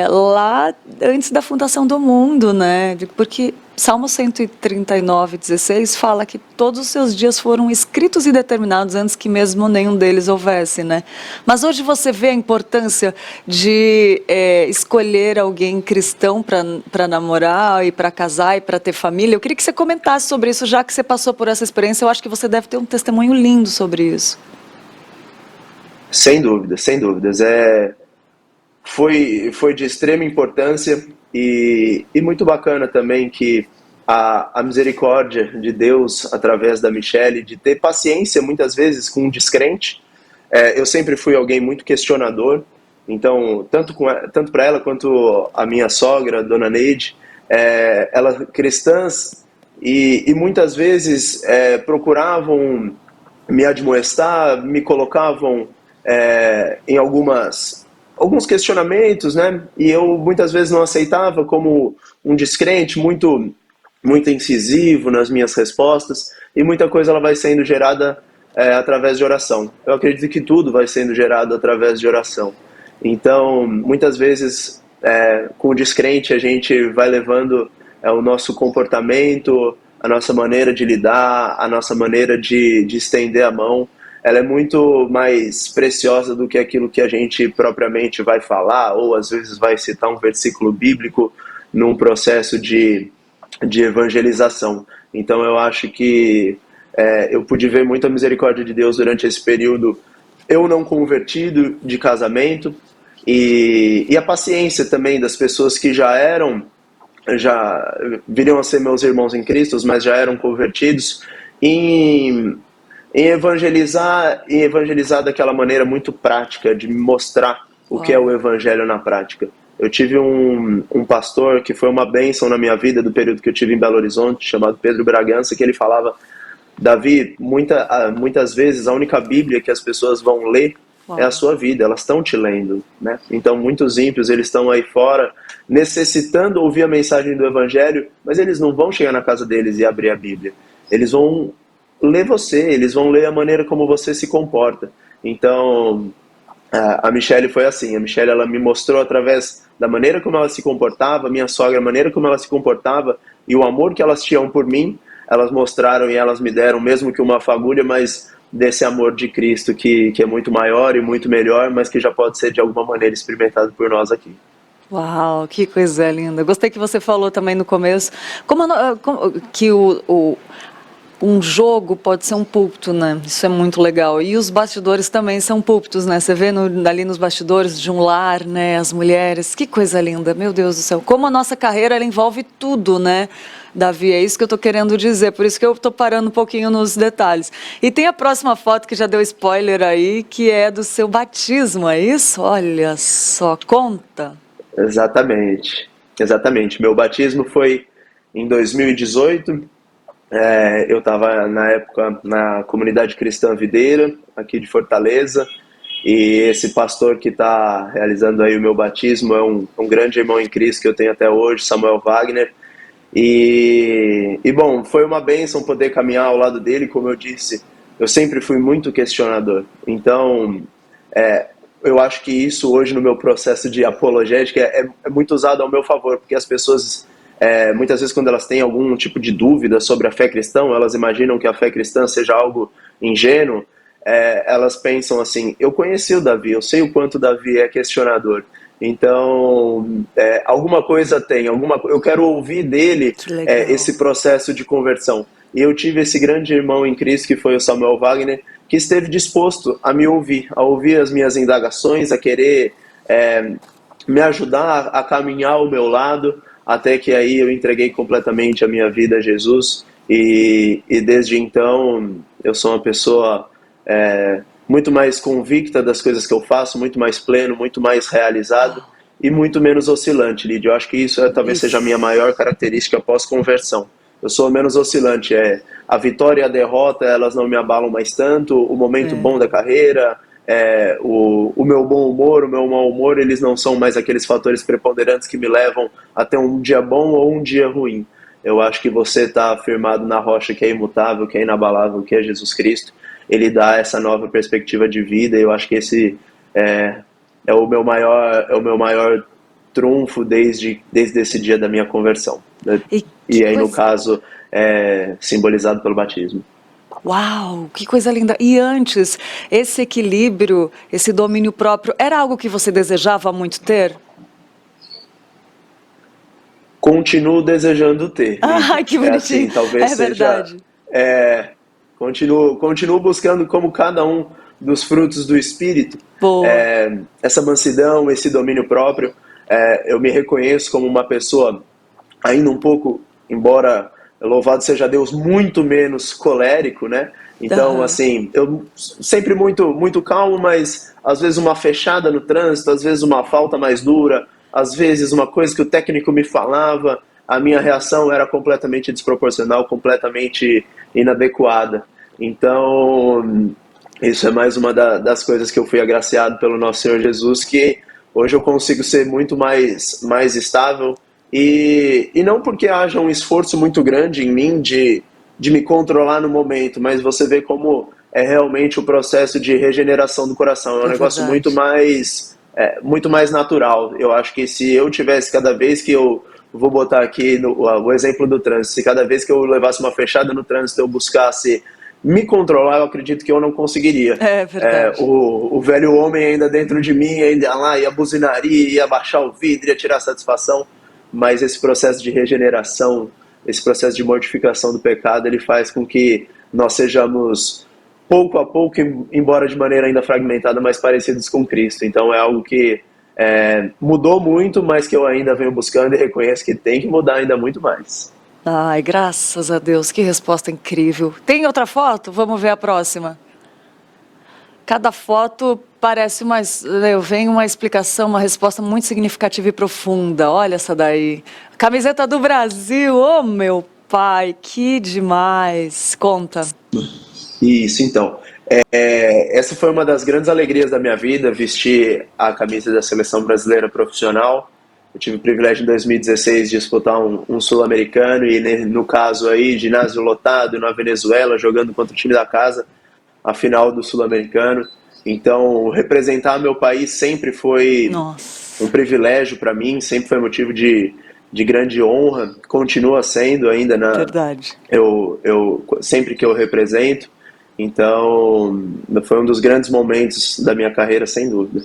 lá antes da fundação do mundo, né? Porque Salmo 139, 16 fala que todos os seus dias foram escritos e determinados antes que mesmo nenhum deles houvesse, né? Mas hoje você vê a importância de escolher alguém cristão para namorar e para casar e para ter família. Eu queria que você comentasse sobre isso, já que você passou por essa experiência. Eu acho que você deve ter um testemunho lindo sobre isso. Sem dúvidas, sem dúvidas. Foi de extrema importância e muito bacana também que a misericórdia de Deus, através da Michele, de ter paciência muitas vezes com um descrente. Eu sempre fui alguém muito questionador, então, tanto para ela quanto a minha sogra, Dona Neide, elas cristãs, e muitas vezes procuravam me admoestar, me colocavam em alguns questionamentos, né? E eu muitas vezes não aceitava como um descrente, muito incisivo nas minhas respostas, e muita coisa ela vai sendo gerada através de oração. Eu acredito que tudo vai sendo gerado através de oração. Então, muitas vezes, com o descrente, a gente vai levando o nosso comportamento a nossa maneira de lidar, a nossa maneira de estender a mão, ela é muito mais preciosa do que aquilo que a gente propriamente vai falar, ou às vezes vai citar um versículo bíblico num processo de evangelização. Então eu acho que eu pude ver muita misericórdia de Deus durante esse período, eu não convertido de casamento, e a paciência também das pessoas que já viriam a ser meus irmãos em Cristo, mas já eram convertidos, em evangelizar daquela maneira muito prática, de me mostrar o que é o evangelho na prática. Eu tive um pastor que foi uma bênção na minha vida do período que eu tive em Belo Horizonte, chamado Pedro Bragança, que ele falava: Davi, muitas vezes a única Bíblia que as pessoas vão ler é a sua vida, elas estão te lendo, né? Então muitos ímpios, eles estão aí fora necessitando ouvir a mensagem do Evangelho, mas eles não vão chegar na casa deles e abrir a Bíblia. Eles vão ler você, eles vão ler a maneira como você se comporta. Então a Michelle foi assim, a Michelle, ela me mostrou através da maneira como ela se comportava, minha sogra, a maneira como ela se comportava e o amor que elas tinham por mim, elas mostraram e elas me deram, mesmo que uma fagulha, mas desse amor de Cristo que é muito maior e muito melhor, mas que já pode ser de alguma maneira experimentado por nós aqui. Uau, que coisa linda. Gostei que você falou também no começo que um jogo pode ser um púlpito, né? Isso é muito legal. E os bastidores também são púlpitos, né? Você vê ali nos bastidores de um lar, né? As mulheres, que coisa linda, meu Deus do céu. Como a nossa carreira, ela envolve tudo, né, Davi? É isso que eu estou querendo dizer, por isso que eu estou parando um pouquinho nos detalhes. E tem a próxima foto que já deu spoiler aí, que é do seu batismo, é isso? Olha só, conta. Exatamente. Meu batismo foi em 2018. Eu estava na época na comunidade cristã Videira, aqui de Fortaleza, e esse pastor que está realizando aí o meu batismo é um grande irmão em Cristo que eu tenho até hoje, Samuel Wagner, e bom, foi uma bênção poder caminhar ao lado dele. Como eu disse, eu sempre fui muito questionador, então eu acho que isso hoje no meu processo de apologética é muito usado ao meu favor, porque as pessoas muitas vezes, quando elas têm algum tipo de dúvida sobre a fé cristã, elas imaginam que a fé cristã seja algo ingênuo, elas pensam assim: eu conheci o Davi, eu sei o quanto o Davi é questionador, então alguma coisa tem, eu quero ouvir dele esse processo de conversão. E eu tive esse grande irmão em Cristo, que foi o Samuel Wagner, que esteve disposto a me ouvir, a ouvir as minhas indagações, a querer me ajudar a caminhar ao meu lado, até que aí eu entreguei completamente a minha vida a Jesus, e desde então eu sou uma pessoa muito mais convicta das coisas que eu faço, muito mais pleno, muito mais realizado e muito menos oscilante, Lídia. Eu acho que isso talvez seja a minha maior característica pós-conversão. Eu sou menos oscilante, a vitória e a derrota, elas não me abalam mais tanto, o momento bom da carreira, o meu bom humor, o meu mau humor, eles não são mais aqueles fatores preponderantes que me levam a ter um dia bom ou um dia ruim. Eu acho que você está firmado na rocha que é imutável, que é inabalável, que é Jesus Cristo. Ele dá essa nova perspectiva de vida, e eu acho que esse é o meu maior trunfo desde esse dia da minha conversão. E aí, no caso, simbolizado pelo batismo. Uau, que coisa linda! E antes, esse equilíbrio, esse domínio próprio, era algo que você desejava muito ter? Continuo desejando ter. Ah, que bonitinho! Assim, talvez seja, verdade. Continuo buscando, como cada um dos frutos do Espírito, essa mansidão, esse domínio próprio. Eu me reconheço como uma pessoa ainda um pouco, embora louvado seja Deus, muito menos colérico, né? Então, assim, eu sempre muito calmo, mas às vezes uma fechada no trânsito, às vezes uma falta mais dura, às vezes uma coisa que o técnico me falava, a minha reação era completamente desproporcional, completamente inadequada. Então, isso é mais uma das coisas que eu fui agraciado pelo nosso Senhor Jesus, que hoje eu consigo ser muito mais estável, e não porque haja um esforço muito grande em mim de me controlar no momento, mas você vê como é realmente o processo de regeneração do coração. É um negócio muito mais natural. Eu acho que se eu tivesse, cada vez que eu vou botar aqui o exemplo do trânsito. Se cada vez que eu levasse uma fechada no trânsito eu buscasse me controlar, eu acredito que eu não conseguiria. É verdade. O velho homem ainda dentro de mim, ainda lá, ia buzinaria, ia baixar o vidro, ia tirar satisfação, mas esse processo de regeneração, esse processo de mortificação do pecado, ele faz com que nós sejamos, pouco a pouco, embora de maneira ainda fragmentada, mais parecidos com Cristo. Então é algo que mudou muito, mas que eu ainda venho buscando e reconheço que tem que mudar ainda muito mais. Ai, graças a Deus, que resposta incrível. Tem outra foto? Vamos ver a próxima. Cada foto parece vem uma explicação, uma resposta muito significativa e profunda. Olha essa daí. Camiseta do Brasil, ô meu pai, que demais. Conta. Isso, então. Essa foi uma das grandes alegrias da minha vida, vestir a camisa da seleção brasileira profissional. Eu tive o privilégio em 2016 de disputar um sul-americano e, no caso aí, ginásio lotado na Venezuela, jogando contra o time da casa, a final do sul-americano. Então, representar meu país sempre foi um privilégio para mim, sempre foi motivo de grande honra, continua sendo ainda Verdade. Sempre que eu represento. Então, foi um dos grandes momentos da minha carreira, sem dúvida.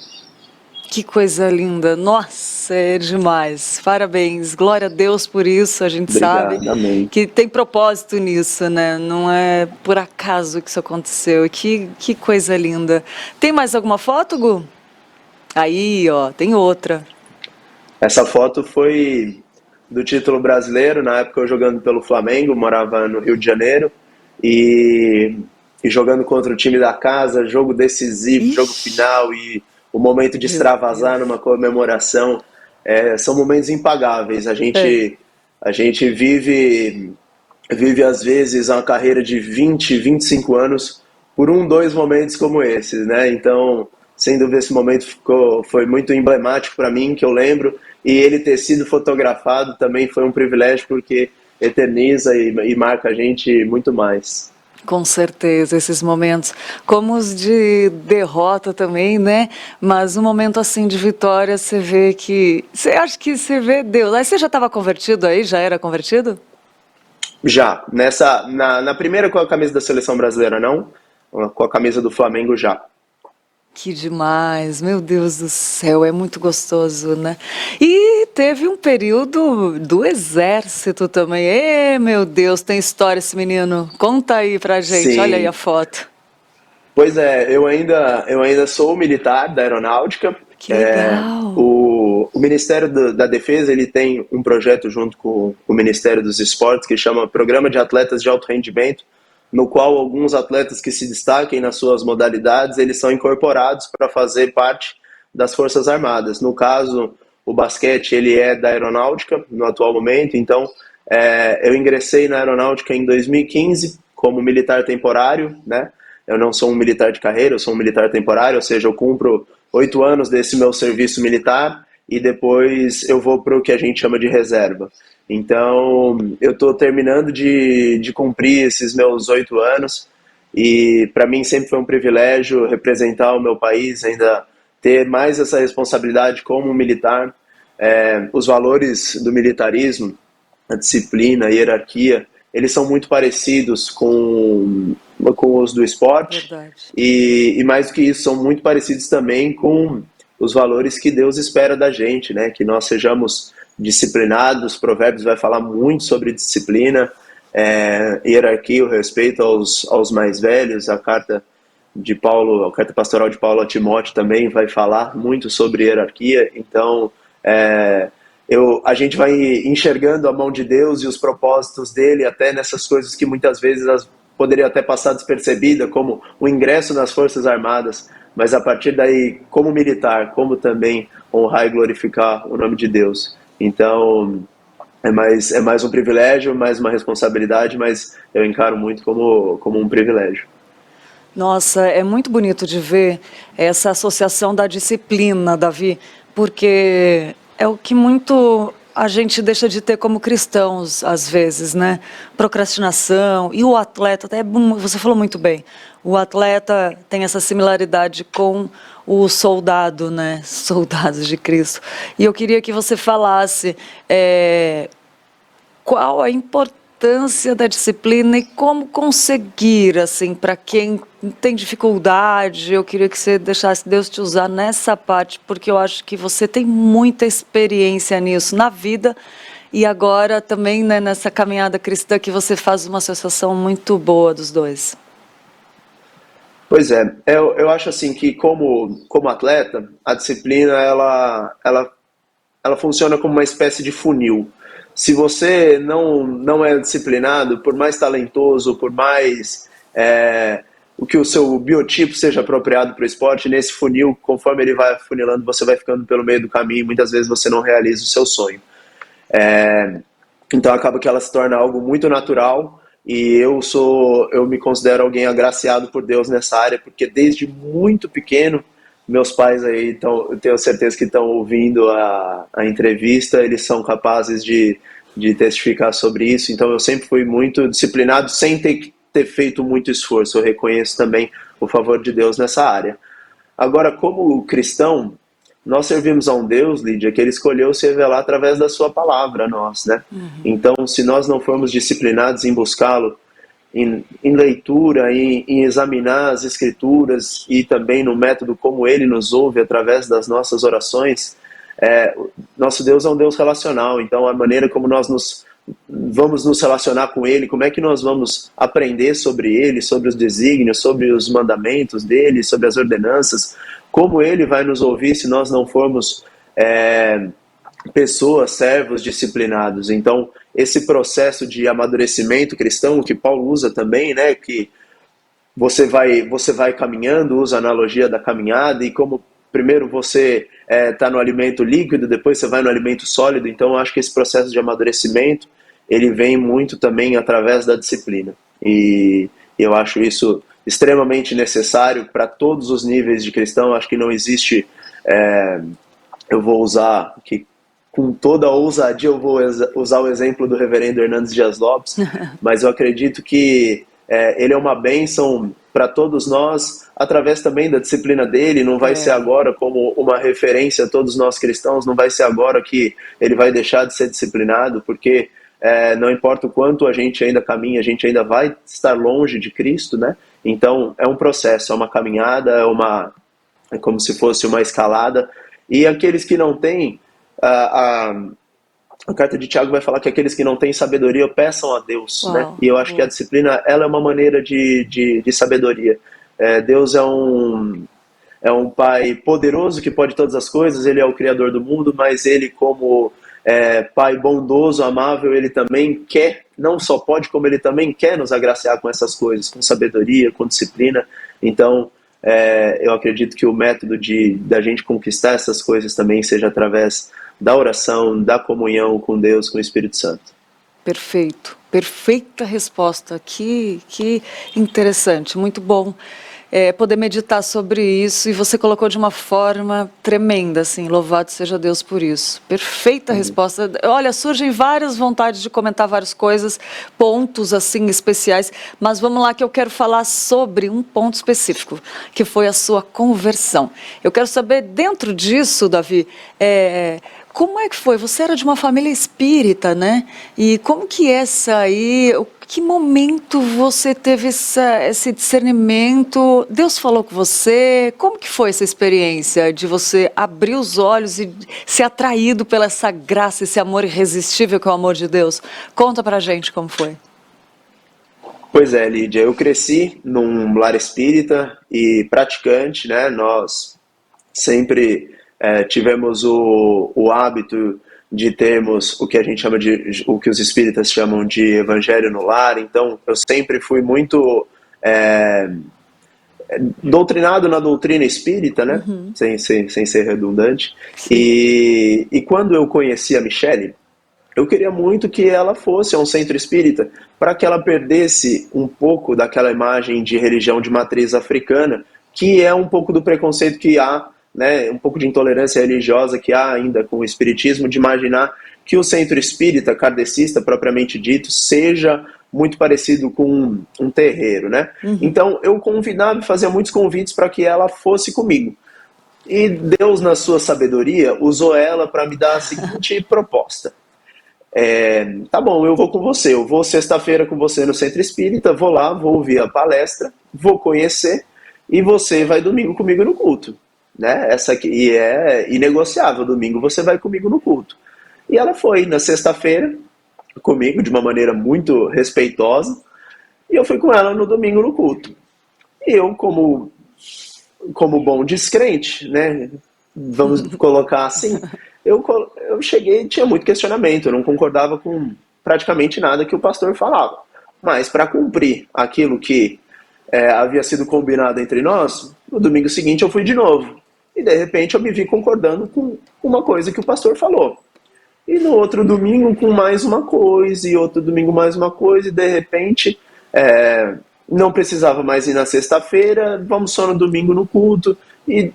Que coisa linda. Nossa, é demais. Parabéns. Glória a Deus por isso. A gente Obrigado, sabe amém. que tem propósito nisso, né? Não é por acaso que isso aconteceu. Que coisa linda. Tem mais alguma foto, Gu? Aí, ó, tem outra. Essa foto foi do título brasileiro, na época eu jogando pelo Flamengo, morava no Rio de Janeiro, e jogando contra o time da casa, jogo decisivo, jogo final, e o momento de extravasar numa comemoração, são momentos impagáveis. A gente vive às vezes uma carreira de 20, 25 anos por 2 momentos como esses, né? Então, sem dúvida, esse momento foi muito emblemático para mim, que eu lembro, e ele ter sido fotografado também foi um privilégio, porque eterniza e marca a gente muito mais. Com certeza, esses momentos, como os de derrota também, né? Mas um momento assim de vitória, você vê que... Você vê Deus. Aí você já estava convertido aí? Já era convertido? Já. Na primeira com a camisa da seleção brasileira, não. Com a camisa do Flamengo, já. Que demais, meu Deus do céu, é muito gostoso, né? E teve um período do exército também. Meu Deus, tem história esse menino. Conta aí pra gente, Sim. Olha aí a foto. Pois é, eu ainda sou militar da aeronáutica. Que legal. O Ministério da Defesa, ele tem um projeto junto com o Ministério dos Esportes que chama Programa de Atletas de Alto Rendimento, no qual alguns atletas que se destaquem nas suas modalidades, eles são incorporados para fazer parte das Forças Armadas. No caso, o basquete, ele é da aeronáutica no atual momento, então eu ingressei na aeronáutica em 2015 como militar temporário, né? Eu não sou um militar de carreira, eu sou um militar temporário, ou seja, eu cumpro 8 anos desse meu serviço militar e depois eu vou para o que a gente chama de reserva. Então, eu estou terminando de cumprir esses meus 8 anos e para mim sempre foi um privilégio representar o meu país, ainda ter mais essa responsabilidade como militar. Os valores do militarismo, a disciplina, a hierarquia, eles são muito parecidos com os do esporte. Verdade. E mais do que isso, são muito parecidos também com os valores que Deus espera da gente, né? Que nós sejamos disciplinados. Provérbios vai falar muito sobre disciplina, hierarquia, o respeito aos mais velhos. A carta pastoral de Paulo a Timóteo também vai falar muito sobre hierarquia. Então, a gente vai enxergando a mão de Deus e os propósitos dele até nessas coisas que muitas vezes poderiam até passar despercebida, como o ingresso nas Forças Armadas, mas a partir daí, como militar, como também honrar e glorificar o nome de Deus. Então, é mais um privilégio, mais uma responsabilidade, mas eu encaro muito como um privilégio. Nossa, é muito bonito de ver essa associação da disciplina, Davi, porque é o que muito a gente deixa de ter como cristãos, às vezes, né? Procrastinação. E o atleta, até você falou muito bem, o atleta tem essa similaridade com o soldado, né? Soldados de Cristo. E eu queria que você falasse qual a importância da disciplina e como conseguir, assim, para quem tem dificuldade. Eu queria que você deixasse Deus te usar nessa parte, porque eu acho que você tem muita experiência nisso na vida e agora também, né, nessa caminhada cristã que você faz uma associação muito boa dos dois. Pois é, eu acho assim que como atleta, a disciplina ela funciona como uma espécie de funil. Se você não é disciplinado, por mais talentoso, por mais o que o seu biotipo seja apropriado para o esporte, nesse funil, conforme ele vai funilando, você vai ficando pelo meio do caminho e muitas vezes você não realiza o seu sonho. Então acaba que ela se torna algo muito natural e eu me considero alguém agraciado por Deus nessa área, porque desde muito pequeno, meus pais aí eu tenho certeza que estão ouvindo a entrevista, eles são capazes de testificar sobre isso. Então eu sempre fui muito disciplinado sem ter feito muito esforço. Eu reconheço também o favor de Deus nessa área. Agora, como cristão, nós servimos a um Deus, Lídia, que Ele escolheu se revelar através da sua palavra a nós, né? Então, se nós não formos disciplinados em buscá-lo, em leitura, em examinar as Escrituras e também no método como Ele nos ouve através das nossas orações, nosso Deus é um Deus relacional. Então, a maneira como nós vamos nos relacionar com Ele, como é que nós vamos aprender sobre Ele, sobre os desígnios, sobre os mandamentos dEle, sobre as ordenanças, como Ele vai nos ouvir se nós não formos pessoas, servos disciplinados. Então, esse processo de amadurecimento cristão, que Paulo usa também, né, que você vai caminhando, usa a analogia da caminhada, e como primeiro você está no alimento líquido, depois você vai no alimento sólido. Então, eu acho que esse processo de amadurecimento, ele vem muito também através da disciplina. E eu acho isso extremamente necessário para todos os níveis de cristão. Eu acho que não existe, eu vou usar, que com toda a ousadia eu vou usar o exemplo do reverendo Hernandes Dias Lopes, mas eu acredito que ele é uma bênção para todos nós, através também da disciplina dele. Não vai ser agora como uma referência a todos nós cristãos, não vai ser agora que ele vai deixar de ser disciplinado, porque não importa o quanto a gente ainda caminha, a gente ainda vai estar longe de Cristo, né? Então é um processo, é uma caminhada, é como se fosse uma escalada, e aqueles que não têm, a carta de Tiago vai falar que aqueles que não têm sabedoria peçam a Deus, né? E eu acho que a disciplina, ela é uma maneira de sabedoria. Deus é um Pai poderoso que pode todas as coisas, Ele é o Criador do mundo, mas Ele, como Pai bondoso, amável, Ele também quer, não só pode, como Ele também quer nos agraciar com essas coisas, com sabedoria, com disciplina. Então, eu acredito que o método da gente conquistar essas coisas também seja através da oração, da comunhão com Deus, com o Espírito Santo. Perfeito, perfeita resposta. Que interessante, muito bom poder meditar sobre isso, e você colocou de uma forma tremenda, assim, louvado seja Deus por isso. Perfeita resposta. Olha, surgem várias vontades de comentar várias coisas, pontos assim especiais, mas vamos lá que eu quero falar sobre um ponto específico, que foi a sua conversão. Eu quero saber, dentro disso, Davi, como é que foi? Você era de uma família espírita, né? E como que que momento você teve esse discernimento? Deus falou com você? Como que foi essa experiência de você abrir os olhos e ser atraído pela essa graça, esse amor irresistível que é o amor de Deus? Conta pra gente como foi. Pois é, Lídia, eu cresci num lar espírita e praticante, né? Nós sempre tivemos o hábito de termos o que a gente chama o que os espíritas chamam de evangelho no lar. Então, eu sempre fui muito doutrinado na doutrina espírita, né? Sem ser redundante. E quando eu conheci a Michele, eu queria muito que ela fosse a um centro espírita, para que ela perdesse um pouco daquela imagem de religião de matriz africana, que é um pouco do preconceito que há, né, um pouco de intolerância religiosa que há ainda com o espiritismo, de imaginar que o centro espírita kardecista, propriamente dito, seja muito parecido com um terreiro, né? Então eu convidava e fazia muitos convites para que ela fosse comigo. E Deus, na sua sabedoria, usou ela para me dar a seguinte proposta. Tá bom, eu vou com você, eu vou sexta-feira com você no Centro Espírita, vou lá, vou ouvir a palestra, vou conhecer, e você vai domingo comigo no culto, né? Essa aqui é inegociável, domingo você vai comigo no culto. E ela foi na sexta-feira comigo, de uma maneira muito respeitosa, e eu fui com ela no domingo no culto. E eu, como bom descrente, né? Vamos colocar assim, eu cheguei e tinha muito questionamento, eu não concordava com praticamente nada que o pastor falava. Mas para cumprir aquilo que havia sido combinado entre nós, no domingo seguinte eu fui de novo. E de repente eu me vi concordando com uma coisa que o pastor falou. E no outro domingo com mais uma coisa, e outro domingo mais uma coisa, e de repente não precisava mais ir na sexta-feira, vamos só no domingo no culto, e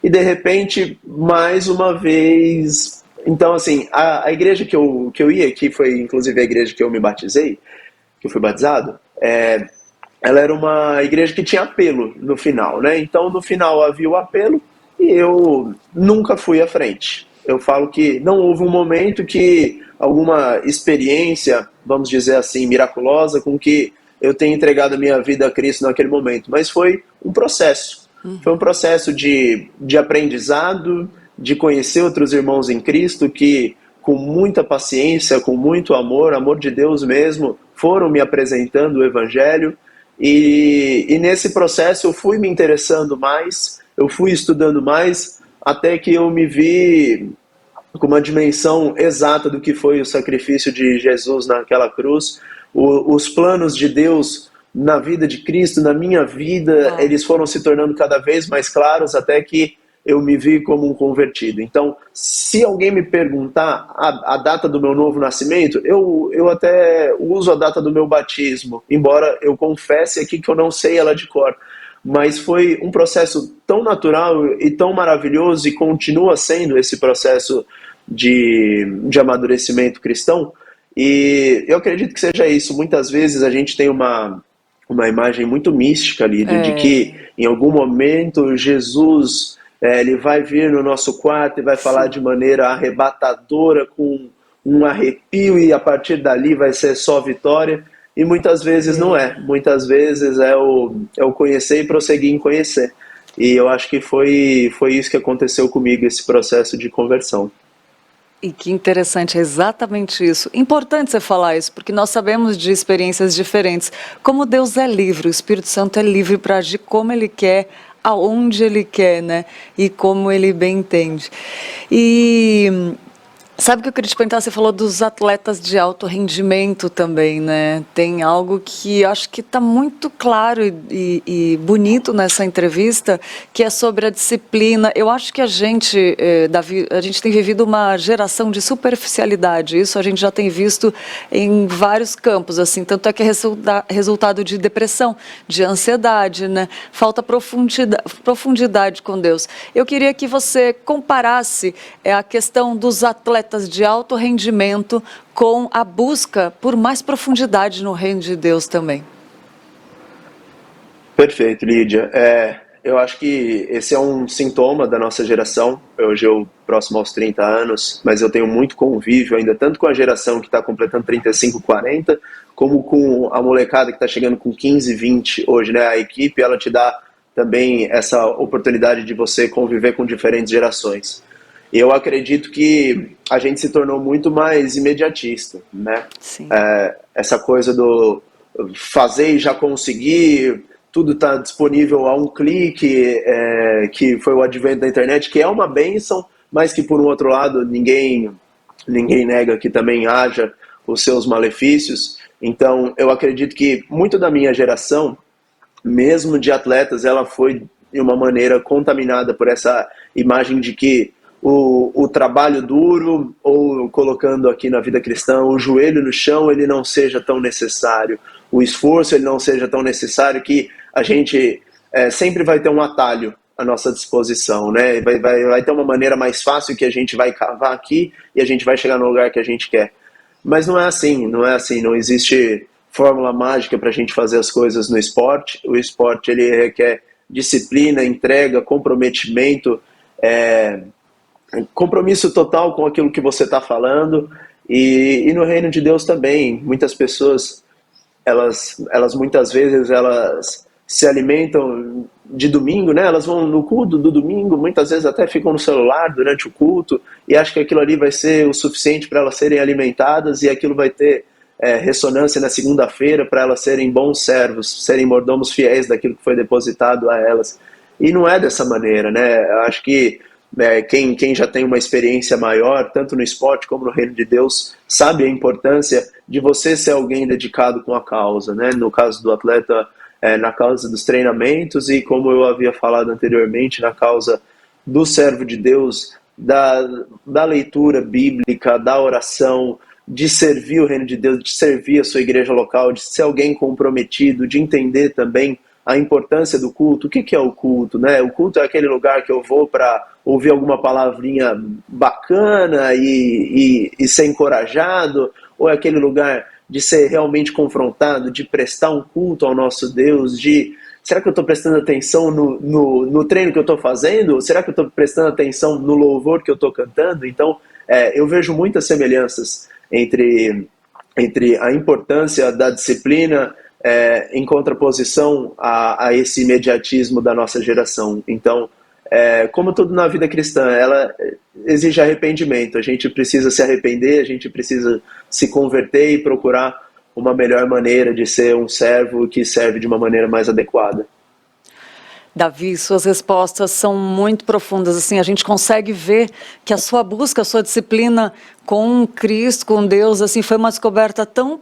de repente, mais uma vez... Então, assim, a igreja que eu ia, que foi inclusive a igreja que eu me batizei, que eu fui batizado, ela era uma igreja que tinha apelo no final, né? Então, no final havia o apelo e eu nunca fui à frente. Eu falo que não houve um momento que alguma experiência, vamos dizer assim, miraculosa, com que eu tenha entregado a minha vida a Cristo naquele momento, mas foi um processo. Foi um processo de aprendizado, de conhecer outros irmãos em Cristo que, com muita paciência, com muito amor de Deus mesmo, foram me apresentando o Evangelho. E nesse processo eu fui me interessando mais, eu fui estudando mais, até que eu me vi com uma dimensão exata do que foi o sacrifício de Jesus naquela cruz, os planos de Deus na vida de Cristo, na minha vida, eles foram se tornando cada vez mais claros, até que eu me vi como um convertido. Então, se alguém me perguntar a data do meu novo nascimento, eu até uso a data do meu batismo, embora eu confesse aqui que eu não sei ela de cor. Mas foi um processo tão natural e tão maravilhoso, e continua sendo esse processo de amadurecimento cristão. E eu acredito que seja isso. Muitas vezes a gente tem uma imagem muito mística ali, de que em algum momento Jesus ele vai vir no nosso quarto e vai falar de maneira arrebatadora, com um arrepio, e a partir dali vai ser só vitória. E muitas vezes não é. Muitas vezes é o conhecer e prosseguir em conhecer. E eu acho que foi isso que aconteceu comigo, esse processo de conversão. E que interessante, é exatamente isso. Importante você falar isso, porque nós sabemos de experiências diferentes. Como Deus é livre, o Espírito Santo é livre para agir como Ele quer, aonde Ele quer, né? E como Ele bem entende. E sabe o que eu queria te perguntar? Você falou dos atletas de alto rendimento também, né? Tem algo que acho que está muito claro e bonito nessa entrevista, que é sobre a disciplina. Eu acho que a gente tem vivido uma geração de superficialidade. Isso a gente já tem visto em vários campos, assim. Tanto é que é resultado de depressão, de ansiedade, né? Falta profundidade com Deus. Eu queria que você comparasse a questão dos atletas de alto rendimento com a busca por mais profundidade no reino de Deus também. Perfeito, Lídia. Eu acho que esse é um sintoma da nossa geração. Hoje eu próximo aos 30 anos, mas eu tenho muito convívio ainda, tanto com a geração que está completando 35, 40, como com a molecada que está chegando com 15, 20 hoje, né? A equipe, ela te dá também essa oportunidade de você conviver com diferentes gerações. Eu acredito que a gente se tornou muito mais imediatista, né? Sim. Essa coisa do fazer e já conseguir, tudo está disponível a um clique, que foi o advento da internet, que é uma bênção, mas que, por um outro lado, ninguém nega que também haja os seus malefícios. Então, eu acredito que muito da minha geração, mesmo de atletas, ela foi de uma maneira contaminada por essa imagem de que o trabalho duro, ou colocando aqui na vida cristã, o joelho no chão, ele não seja tão necessário, o esforço ele não seja tão necessário, que a gente sempre vai ter um atalho à nossa disposição, né? Vai ter uma maneira mais fácil que a gente vai cavar aqui e a gente vai chegar no lugar que a gente quer. Mas não é assim, não existe fórmula mágica para a gente fazer as coisas no esporte. O esporte ele requer disciplina, entrega, comprometimento, compromisso total com aquilo que você está falando, E no reino de Deus também, muitas pessoas, elas muitas vezes elas se alimentam de domingo, né? Elas vão no culto do domingo, muitas vezes até ficam no celular durante o culto e acham que aquilo ali vai ser o suficiente para elas serem alimentadas e aquilo vai ter ressonância na segunda-feira para elas serem bons servos, serem mordomos fiéis daquilo que foi depositado a elas. E não é dessa maneira, né? Eu acho que quem já tem uma experiência maior, tanto no esporte como no reino de Deus, sabe a importância de você ser alguém dedicado com a causa, né? No caso do atleta, na causa dos treinamentos e, como eu havia falado anteriormente, na causa do servo de Deus, da leitura bíblica, da oração, de servir o reino de Deus, de servir a sua igreja local, de ser alguém comprometido, de entender também a importância do culto. O que é o culto, né? O culto é aquele lugar que eu vou para ouvir alguma palavrinha bacana e ser encorajado, ou é aquele lugar de ser realmente confrontado, de prestar um culto ao nosso Deus, será que eu estou prestando atenção no treino que eu estou fazendo? Será que eu estou prestando atenção no louvor que eu estou cantando? Então, eu vejo muitas semelhanças entre a importância da disciplina em contraposição a esse imediatismo da nossa geração. Então, como tudo na vida cristã, ela exige arrependimento. A gente precisa se arrepender, a gente precisa se converter e procurar uma melhor maneira de ser um servo que serve de uma maneira mais adequada. Davi, suas respostas são muito profundas, assim, a gente consegue ver que a sua busca, a sua disciplina com Cristo, com Deus, assim, foi uma descoberta tão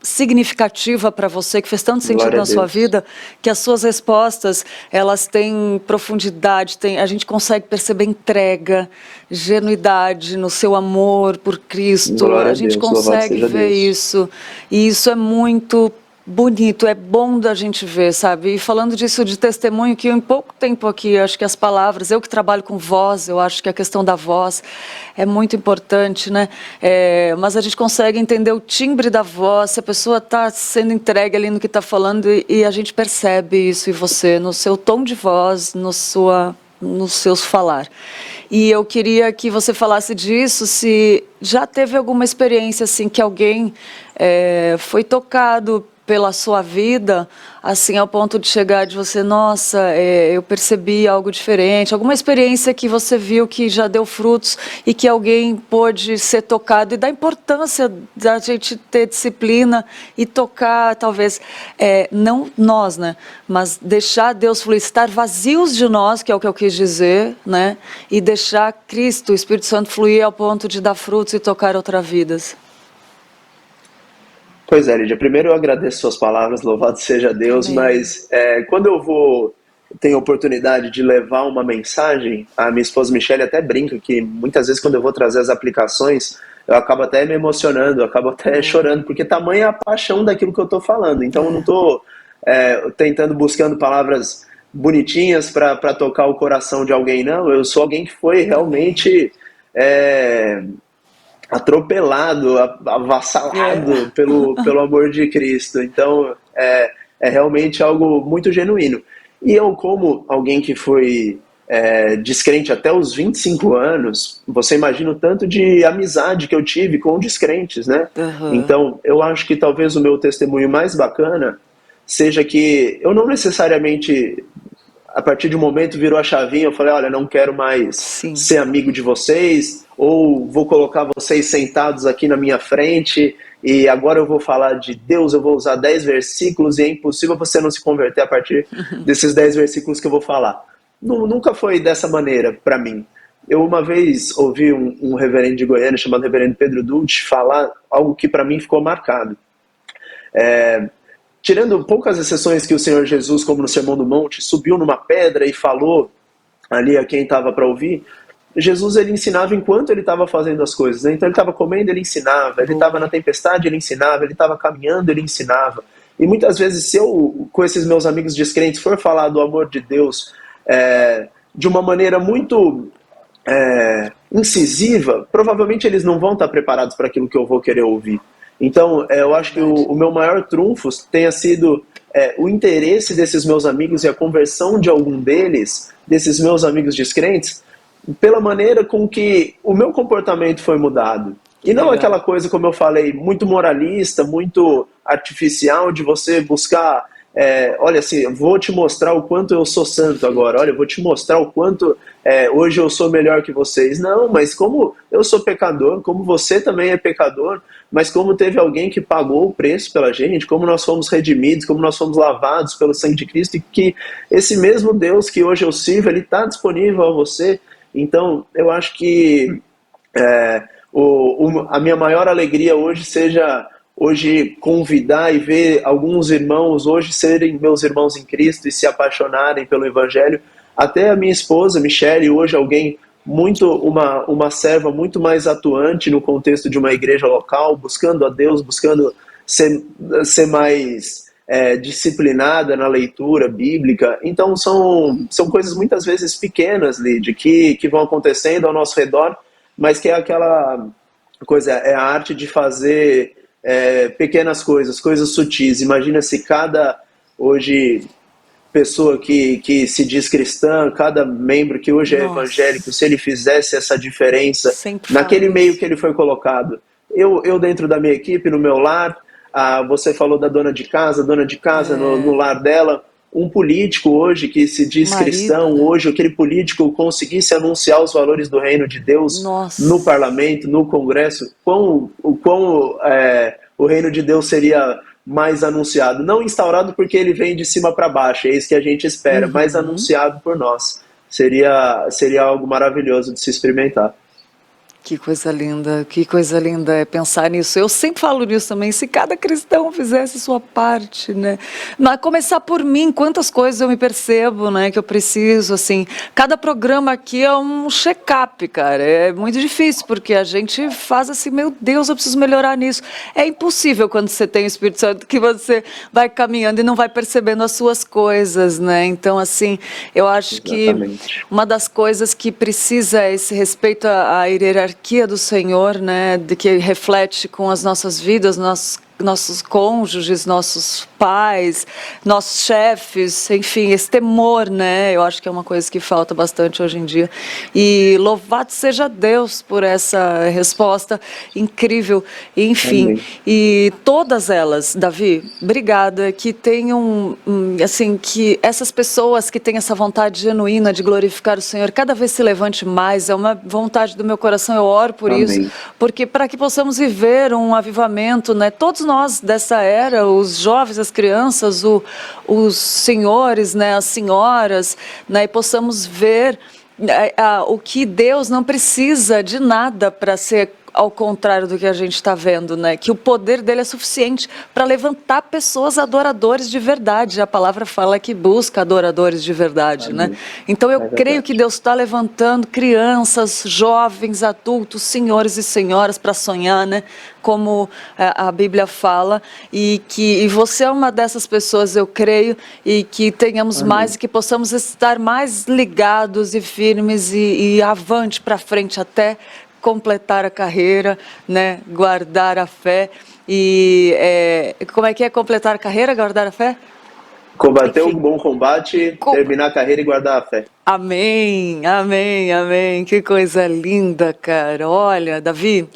significativa para você, que fez tanto sentido na sua vida, que as suas respostas, elas têm profundidade, a gente consegue perceber entrega, genuidade no seu amor por Cristo, a gente consegue ver isso, e isso é muito bonito, é bom da gente ver, sabe? E falando disso de testemunho, que em pouco tempo aqui, acho que as palavras, eu que trabalho com voz, eu acho que a questão da voz é muito importante, né? Mas a gente consegue entender o timbre da voz, se a pessoa está sendo entregue ali no que está falando, e a gente percebe isso em você, no seu tom de voz, nos seus falar. E eu queria que você falasse disso, se já teve alguma experiência assim que alguém foi tocado pela sua vida, assim, ao ponto de chegar de você, nossa, eu percebi algo diferente, alguma experiência que você viu que já deu frutos e que alguém pôde ser tocado, e da importância da gente ter disciplina e tocar, talvez, não nós, né, mas deixar Deus fluir, estar vazios de nós, que é o que eu quis dizer, né, e deixar Cristo, o Espírito Santo fluir ao ponto de dar frutos e tocar outras vidas. Pois é, Lídia, primeiro eu agradeço suas palavras, louvado seja Deus, amém. Mas quando eu tenho a oportunidade de levar uma mensagem, a minha esposa Michele até brinca que muitas vezes quando eu vou trazer as aplicações, eu acabo até me emocionando, eu acabo até chorando, porque tamanha a paixão daquilo que eu estou falando. Então eu não estou buscando palavras bonitinhas para tocar o coração de alguém, não, eu sou alguém que foi realmente atropelado, avassalado pelo amor de Cristo. Então, é realmente algo muito genuíno. E eu, como alguém que foi descrente até os 25 anos, você imagina o tanto de amizade que eu tive com descrentes, né? Uhum. Então, eu acho que talvez o meu testemunho mais bacana seja que eu não necessariamente, a partir de um momento, virou a chavinha, eu falei, olha, não quero mais ser amigo de vocês, ou vou colocar vocês sentados aqui na minha frente, e agora eu vou falar de Deus, eu vou usar 10 versículos, e é impossível você não se converter a partir desses 10 versículos que eu vou falar. Nunca foi dessa maneira para mim. Eu uma vez ouvi um reverendo de Goiânia, chamado reverendo Pedro Dulce, falar algo que para mim ficou marcado. Tirando poucas exceções que o Senhor Jesus, como no Sermão do Monte, subiu numa pedra e falou ali a quem estava para ouvir, Jesus ele ensinava enquanto ele estava fazendo as coisas, né? Então ele estava comendo, ele ensinava, ele estava na tempestade, ele ensinava, ele estava caminhando, ele ensinava. E muitas vezes, se eu, com esses meus amigos descrentes, for falar do amor de Deus de uma maneira muito incisiva, provavelmente eles não vão estar preparados para aquilo que eu vou querer ouvir. Então, eu acho que o meu maior trunfo tenha sido o interesse desses meus amigos e a conversão de algum deles, desses meus amigos descrentes, pela maneira com que o meu comportamento foi mudado. E não Legal. aquela coisa, como eu falei, muito moralista, muito artificial de você buscar, olha assim, eu vou te mostrar o quanto eu sou santo agora, olha, eu vou te mostrar o quanto hoje eu sou melhor que vocês. Não, mas como eu sou pecador, como você também é pecador, mas como teve alguém que pagou o preço pela gente, como nós fomos redimidos, como nós fomos lavados pelo sangue de Cristo, e que esse mesmo Deus que hoje eu sirvo, ele está disponível a você. Então, eu acho que a minha maior alegria hoje seja hoje convidar e ver alguns irmãos hoje serem meus irmãos em Cristo e se apaixonarem pelo Evangelho. Até a minha esposa, Michele, hoje alguém uma serva muito mais atuante no contexto de uma igreja local, buscando a Deus, buscando ser mais disciplinada na leitura bíblica. Então são coisas muitas vezes pequenas, Lídia, que vão acontecendo ao nosso redor, mas que é aquela coisa, é a arte de fazer pequenas coisas sutis. Imagina se cada hoje pessoa que se diz cristã, cada membro que hoje é evangélico, se ele fizesse essa diferença naquele meio que ele foi colocado. Eu dentro da minha equipe, no meu lar, você falou da dona de casa no lar dela, um político hoje que se diz cristão, hoje aquele político conseguisse anunciar os valores do reino de Deus no parlamento, no congresso, o reino de Deus seria mais anunciado, não instaurado porque ele vem de cima para baixo, é isso que a gente espera, mas anunciado por nós. Seria algo maravilhoso de se experimentar. Que coisa linda é pensar nisso. Eu sempre falo nisso também, se cada cristão fizesse sua parte, né? Mas começar por mim, quantas coisas eu me percebo, né, que eu preciso, assim. Cada programa aqui é um check-up, cara. É muito difícil, porque a gente faz assim, meu Deus, eu preciso melhorar nisso. É impossível quando você tem o Espírito Santo, que você vai caminhando e não vai percebendo as suas coisas, né? Então, assim, eu acho que uma das coisas que precisa é esse respeito à hierarquia do Senhor, né, de que reflete com as nossas vidas, nossos cônjuges, nossos pais, nossos chefes, enfim, esse temor, né, eu acho que é uma coisa que falta bastante hoje em dia. E louvado seja Deus por essa resposta incrível, enfim. Amém. E todas elas, Davi, obrigada, que tenham, assim, que essas pessoas que têm essa vontade genuína de glorificar o Senhor, cada vez se levante mais, é uma vontade do meu coração, eu oro por Amém. Isso, porque para que possamos viver um avivamento, né, todos nós dessa era, os jovens, as crianças, os senhores, né, as senhoras, né, e possamos ver o que Deus não precisa de nada para ser ao contrário do que a gente está vendo, né? Que o poder dele é suficiente para levantar pessoas adoradores de verdade. A palavra fala que busca adoradores de verdade, Amém. Né? Então eu creio que Deus está levantando crianças, jovens, adultos, senhores e senhoras para sonhar, né? Como a Bíblia fala, e você é uma dessas pessoas, eu creio, e que tenhamos Amém. Mais e que possamos estar mais ligados e firmes e avante para frente até completar a carreira, né? Guardar a fé. E como é que é completar a carreira, guardar a fé? Combater um bom combate, terminar a carreira e guardar a fé. Amém, amém, amém. Que coisa linda, cara. Olha, Davi,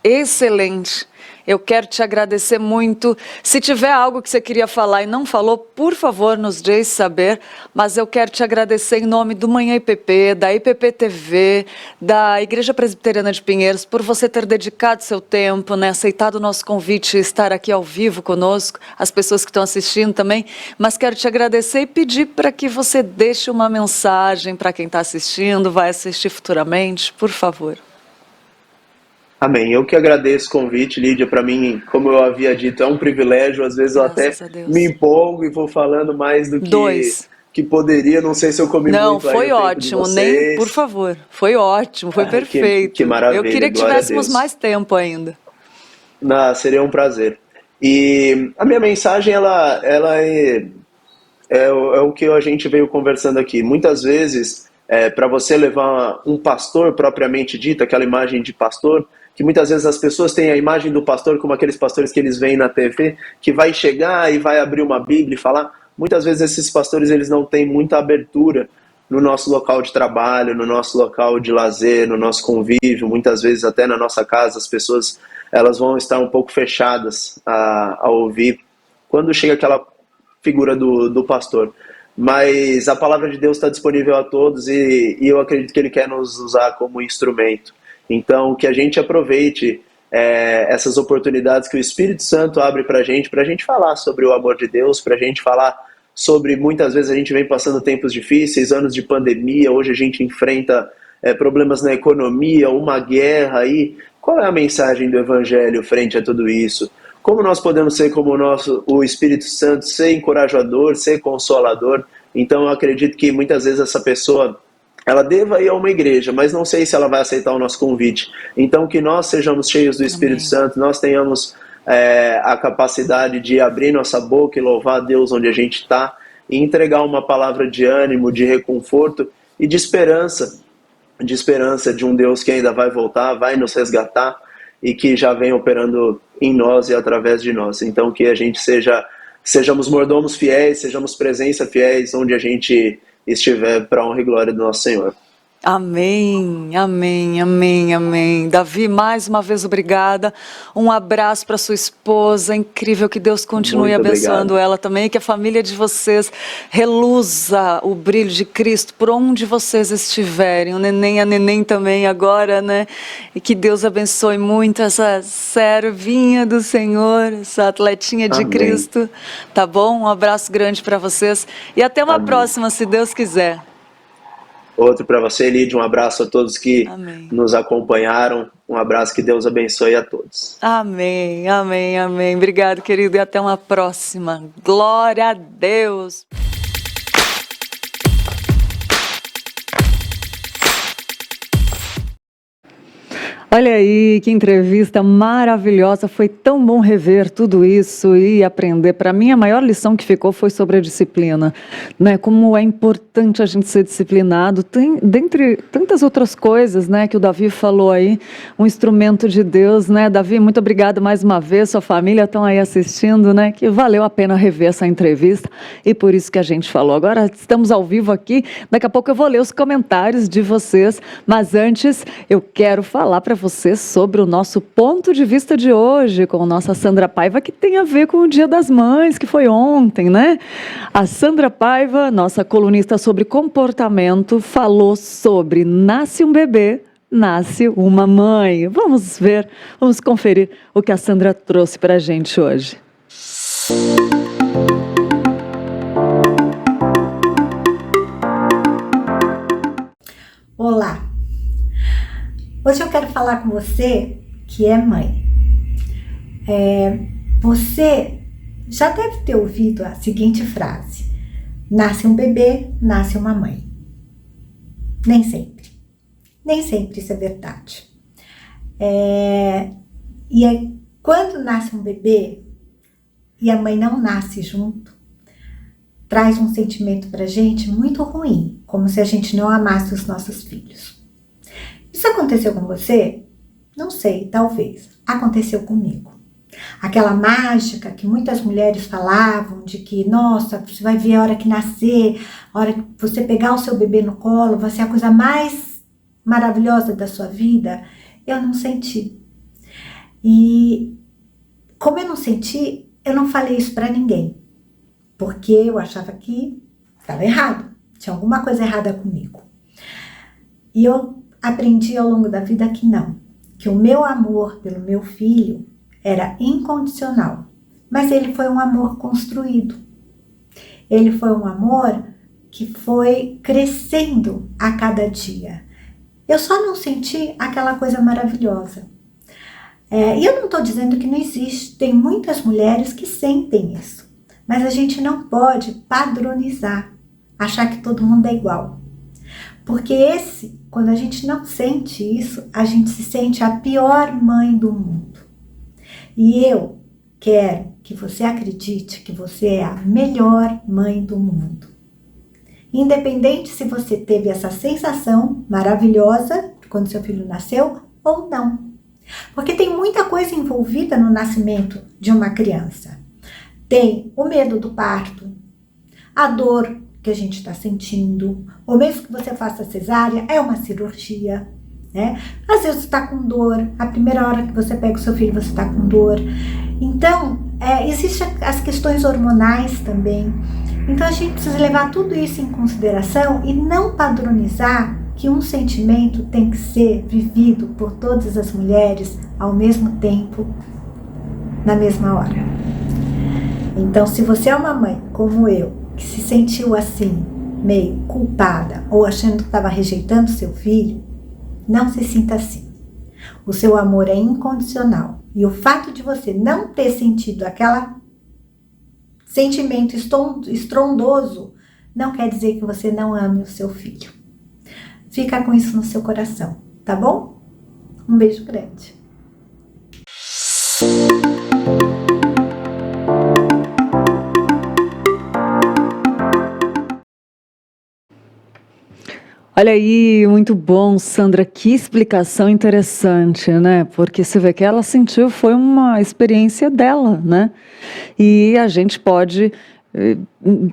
excelente. Eu quero te agradecer muito. Se tiver algo que você queria falar e não falou, por favor, nos deixe saber. Mas eu quero te agradecer em nome do Manhã IPP, da IPP TV, da Igreja Presbiteriana de Pinheiros, por você ter dedicado seu tempo, né, aceitado o nosso convite e estar aqui ao vivo conosco, as pessoas que estão assistindo também. Mas quero te agradecer e pedir para que você deixe uma mensagem para quem está assistindo, vai assistir futuramente, por favor. Amém. Eu que agradeço o convite, Lídia. Para mim, como eu havia dito, é um privilégio. Às vezes eu até me empolgo e vou falando mais do que poderia. Não sei se eu comi muito. Não, foi ótimo. Nem, por favor. Foi ótimo, foi perfeito. Que maravilha. Eu queria que tivéssemos mais tempo ainda. Não, seria um prazer. E a minha mensagem, ela é o que a gente veio conversando aqui. Muitas vezes, para você levar um pastor propriamente dito, aquela imagem de pastor, que muitas vezes as pessoas têm a imagem do pastor como aqueles pastores que eles veem na TV, que vai chegar e vai abrir uma Bíblia e falar. Muitas vezes esses pastores eles não têm muita abertura no nosso local de trabalho, no nosso local de lazer, no nosso convívio, muitas vezes até na nossa casa, as pessoas elas vão estar um pouco fechadas a ouvir quando chega aquela figura do pastor. Mas a palavra de Deus está disponível a todos e eu acredito que Ele quer nos usar como instrumento. Então, que a gente aproveite essas oportunidades que o Espírito Santo abre para a gente falar sobre o amor de Deus, para a gente falar sobre, muitas vezes a gente vem passando tempos difíceis, anos de pandemia, hoje a gente enfrenta problemas na economia, uma guerra aí. Qual é a mensagem do Evangelho frente a tudo isso? Como nós podemos ser como o Espírito Santo, ser encorajador, ser consolador? Então eu acredito que muitas vezes essa pessoa, ela deva ir a uma igreja, mas não sei se ela vai aceitar o nosso convite. Então que nós sejamos cheios do Espírito Santo, nós tenhamos a capacidade de abrir nossa boca e louvar a Deus onde a gente está, e entregar uma palavra de ânimo, de reconforto e de esperança de um Deus que ainda vai voltar, vai nos resgatar e que já vem operando em nós e através de nós. Então que a gente sejamos mordomos fiéis, sejamos presença fiéis onde a gente estiver, para a honra e glória do nosso Senhor. Amém, amém, amém, amém. Davi, mais uma vez, obrigada. Um abraço para sua esposa. Incrível, que Deus continue Muito abençoando obrigado. ela também. Que a família de vocês reluza o brilho de Cristo por onde vocês estiverem. O neném, a neném também agora, né? E que Deus abençoe muito essa servinha do Senhor, essa atletinha de Amém. Cristo. Tá bom? Um abraço grande para vocês. E até uma Amém. próxima, se Deus quiser. Outro para você, Lídia. Um abraço a todos que Amém. nos acompanharam. Um abraço, que Deus abençoe a todos. Amém, amém, amém. Obrigado, querido, e até uma próxima. Glória a Deus. Olha aí, que entrevista maravilhosa. Foi tão bom rever tudo isso e aprender. Para mim, a maior lição que ficou foi sobre a disciplina, né? Como é importante a gente ser disciplinado. Tem, dentre tantas outras coisas, né, que o Davi falou aí, um instrumento de Deus, né? Davi, muito obrigada mais uma vez. Sua família estão aí assistindo, né? Que valeu a pena rever essa entrevista e por isso que a gente falou. Agora estamos ao vivo aqui. Daqui a pouco eu vou ler os comentários de vocês, mas antes eu quero falar para você sobre o nosso ponto de vista de hoje com a nossa Sandra Paiva, que tem a ver com o Dia das Mães, que foi ontem, né? A Sandra Paiva, nossa colunista sobre comportamento, falou sobre nasce um bebê, nasce uma mãe. Vamos ver, vamos conferir o que a Sandra trouxe para a gente hoje. Olá! Hoje eu quero falar com você que é mãe. Você já deve ter ouvido a seguinte frase: nasce um bebê, nasce uma mãe. Nem sempre isso é verdade. Quando nasce um bebê e a mãe não nasce junto, traz um sentimento pra gente muito ruim, como se a gente não amasse os nossos filhos. Isso aconteceu com você? Não sei, talvez. Aconteceu comigo. Aquela mágica que muitas mulheres falavam de que, nossa, você vai ver a hora que nascer, a hora que você pegar o seu bebê no colo, vai ser a coisa mais maravilhosa da sua vida. Eu não senti. E como eu não senti, eu não falei isso pra ninguém. Porque eu achava que estava errado. Tinha alguma coisa errada comigo. E eu aprendi ao longo da vida que não. Que o meu amor pelo meu filho era incondicional. Mas ele foi um amor construído. Ele foi um amor que foi crescendo a cada dia. Eu só não senti aquela coisa maravilhosa. E eu não estou dizendo que não existe. Tem muitas mulheres que sentem isso. Mas a gente não pode padronizar. Achar que todo mundo é igual. Porque quando a gente não sente isso, a gente se sente a pior mãe do mundo. E eu quero que você acredite que você é a melhor mãe do mundo. Independente se você teve essa sensação maravilhosa quando seu filho nasceu ou não. Porque tem muita coisa envolvida no nascimento de uma criança. Tem o medo do parto, a dor que a gente está sentindo, ou mesmo que você faça cesárea, é uma cirurgia, né? Às vezes você está com dor, a primeira hora que você pega o seu filho você está com dor. Então, existem as questões hormonais também. Então a gente precisa levar tudo isso em consideração e não padronizar que um sentimento tem que ser vivido por todas as mulheres ao mesmo tempo, na mesma hora. Então, se você é uma mãe como eu, que se sentiu assim, meio culpada ou achando que estava rejeitando seu filho, não se sinta assim. O seu amor é incondicional e o fato de você não ter sentido aquele sentimento estrondoso não quer dizer que você não ame o seu filho. Fica com isso no seu coração, tá bom? Um beijo grande. Olha aí, muito bom, Sandra, que explicação interessante, né? Porque você vê que ela sentiu, foi uma experiência dela, né? E a gente pode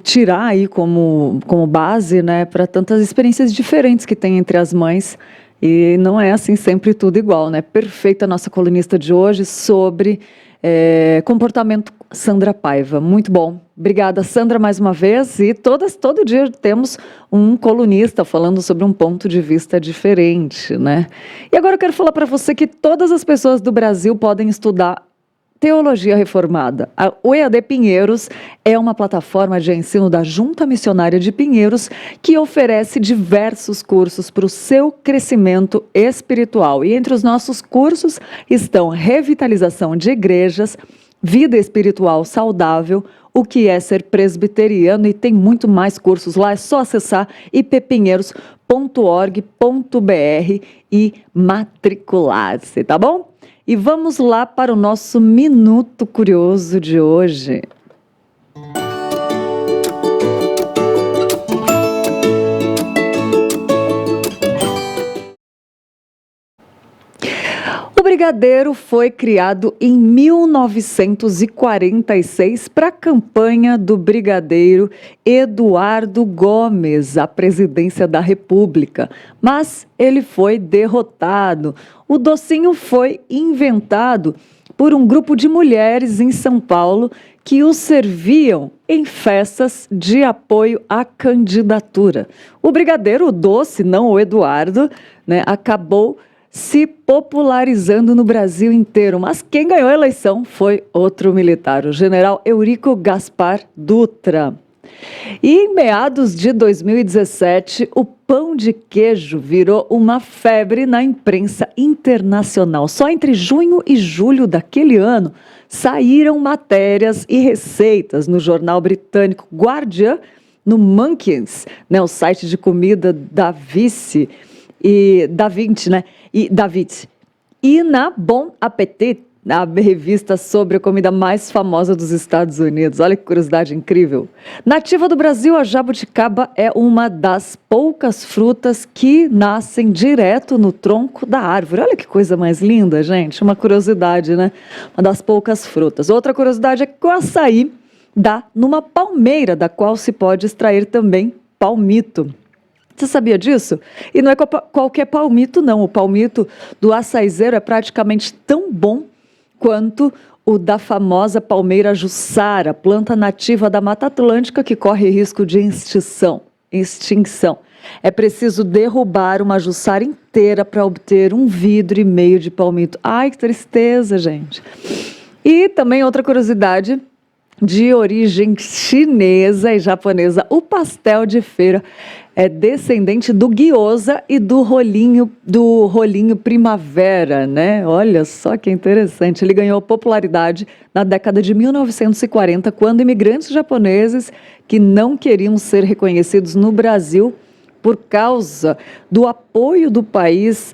tirar aí como base, né, para tantas experiências diferentes que tem entre as mães. E não é assim sempre tudo igual, né? Perfeita a nossa colunista de hoje sobre comportamento, Sandra Paiva. Muito bom. Obrigada, Sandra, mais uma vez. E todo dia temos um colunista falando sobre um ponto de vista diferente, né? E agora eu quero falar para você que todas as pessoas do Brasil podem estudar Teologia Reformada. O EAD Pinheiros é uma plataforma de ensino da Junta Missionária de Pinheiros que oferece diversos cursos para o seu crescimento espiritual. E entre os nossos cursos estão revitalização de igrejas, vida espiritual saudável, o que é ser presbiteriano, e tem muito mais cursos lá. É só acessar ippinheiros.org.br e matricular-se, tá bom? E vamos lá para o nosso Minuto Curioso de hoje. O brigadeiro foi criado em 1946 para a campanha do brigadeiro Eduardo Gomes à presidência da República, mas ele foi derrotado. O docinho foi inventado por um grupo de mulheres em São Paulo que o serviam em festas de apoio à candidatura. O brigadeiro, o doce, não o Eduardo, né, acabou se popularizando no Brasil inteiro, mas quem ganhou a eleição foi outro militar, o general Eurico Gaspar Dutra. E em meados de 2017, o pão de queijo virou uma febre na imprensa internacional. Só entre junho e julho daquele ano saíram matérias e receitas no jornal britânico Guardian, no Monkeys, né, o site de comida da Vinci, e na Bon Appetit, a revista sobre a comida mais famosa dos Estados Unidos. Olha que curiosidade incrível. Nativa do Brasil, a jabuticaba é uma das poucas frutas que nascem direto no tronco da árvore. Olha que coisa mais linda, gente. Uma curiosidade, né? Uma das poucas frutas. Outra curiosidade é que o açaí dá numa palmeira, da qual se pode extrair também palmito. Você sabia disso? E não é qualquer palmito, não. O palmito do açaizeiro é praticamente tão bom quanto o da famosa palmeira jussara, planta nativa da Mata Atlântica que corre risco de extinção. É preciso derrubar uma jussara inteira para obter 1,5 vidro de palmito. Ai, que tristeza, gente. E também outra curiosidade de origem chinesa e japonesa, o pastel de feira é descendente do gyoza e do rolinho primavera, né? Olha só que interessante. Ele ganhou popularidade na década de 1940, quando imigrantes japoneses que não queriam ser reconhecidos no Brasil por causa do apoio do país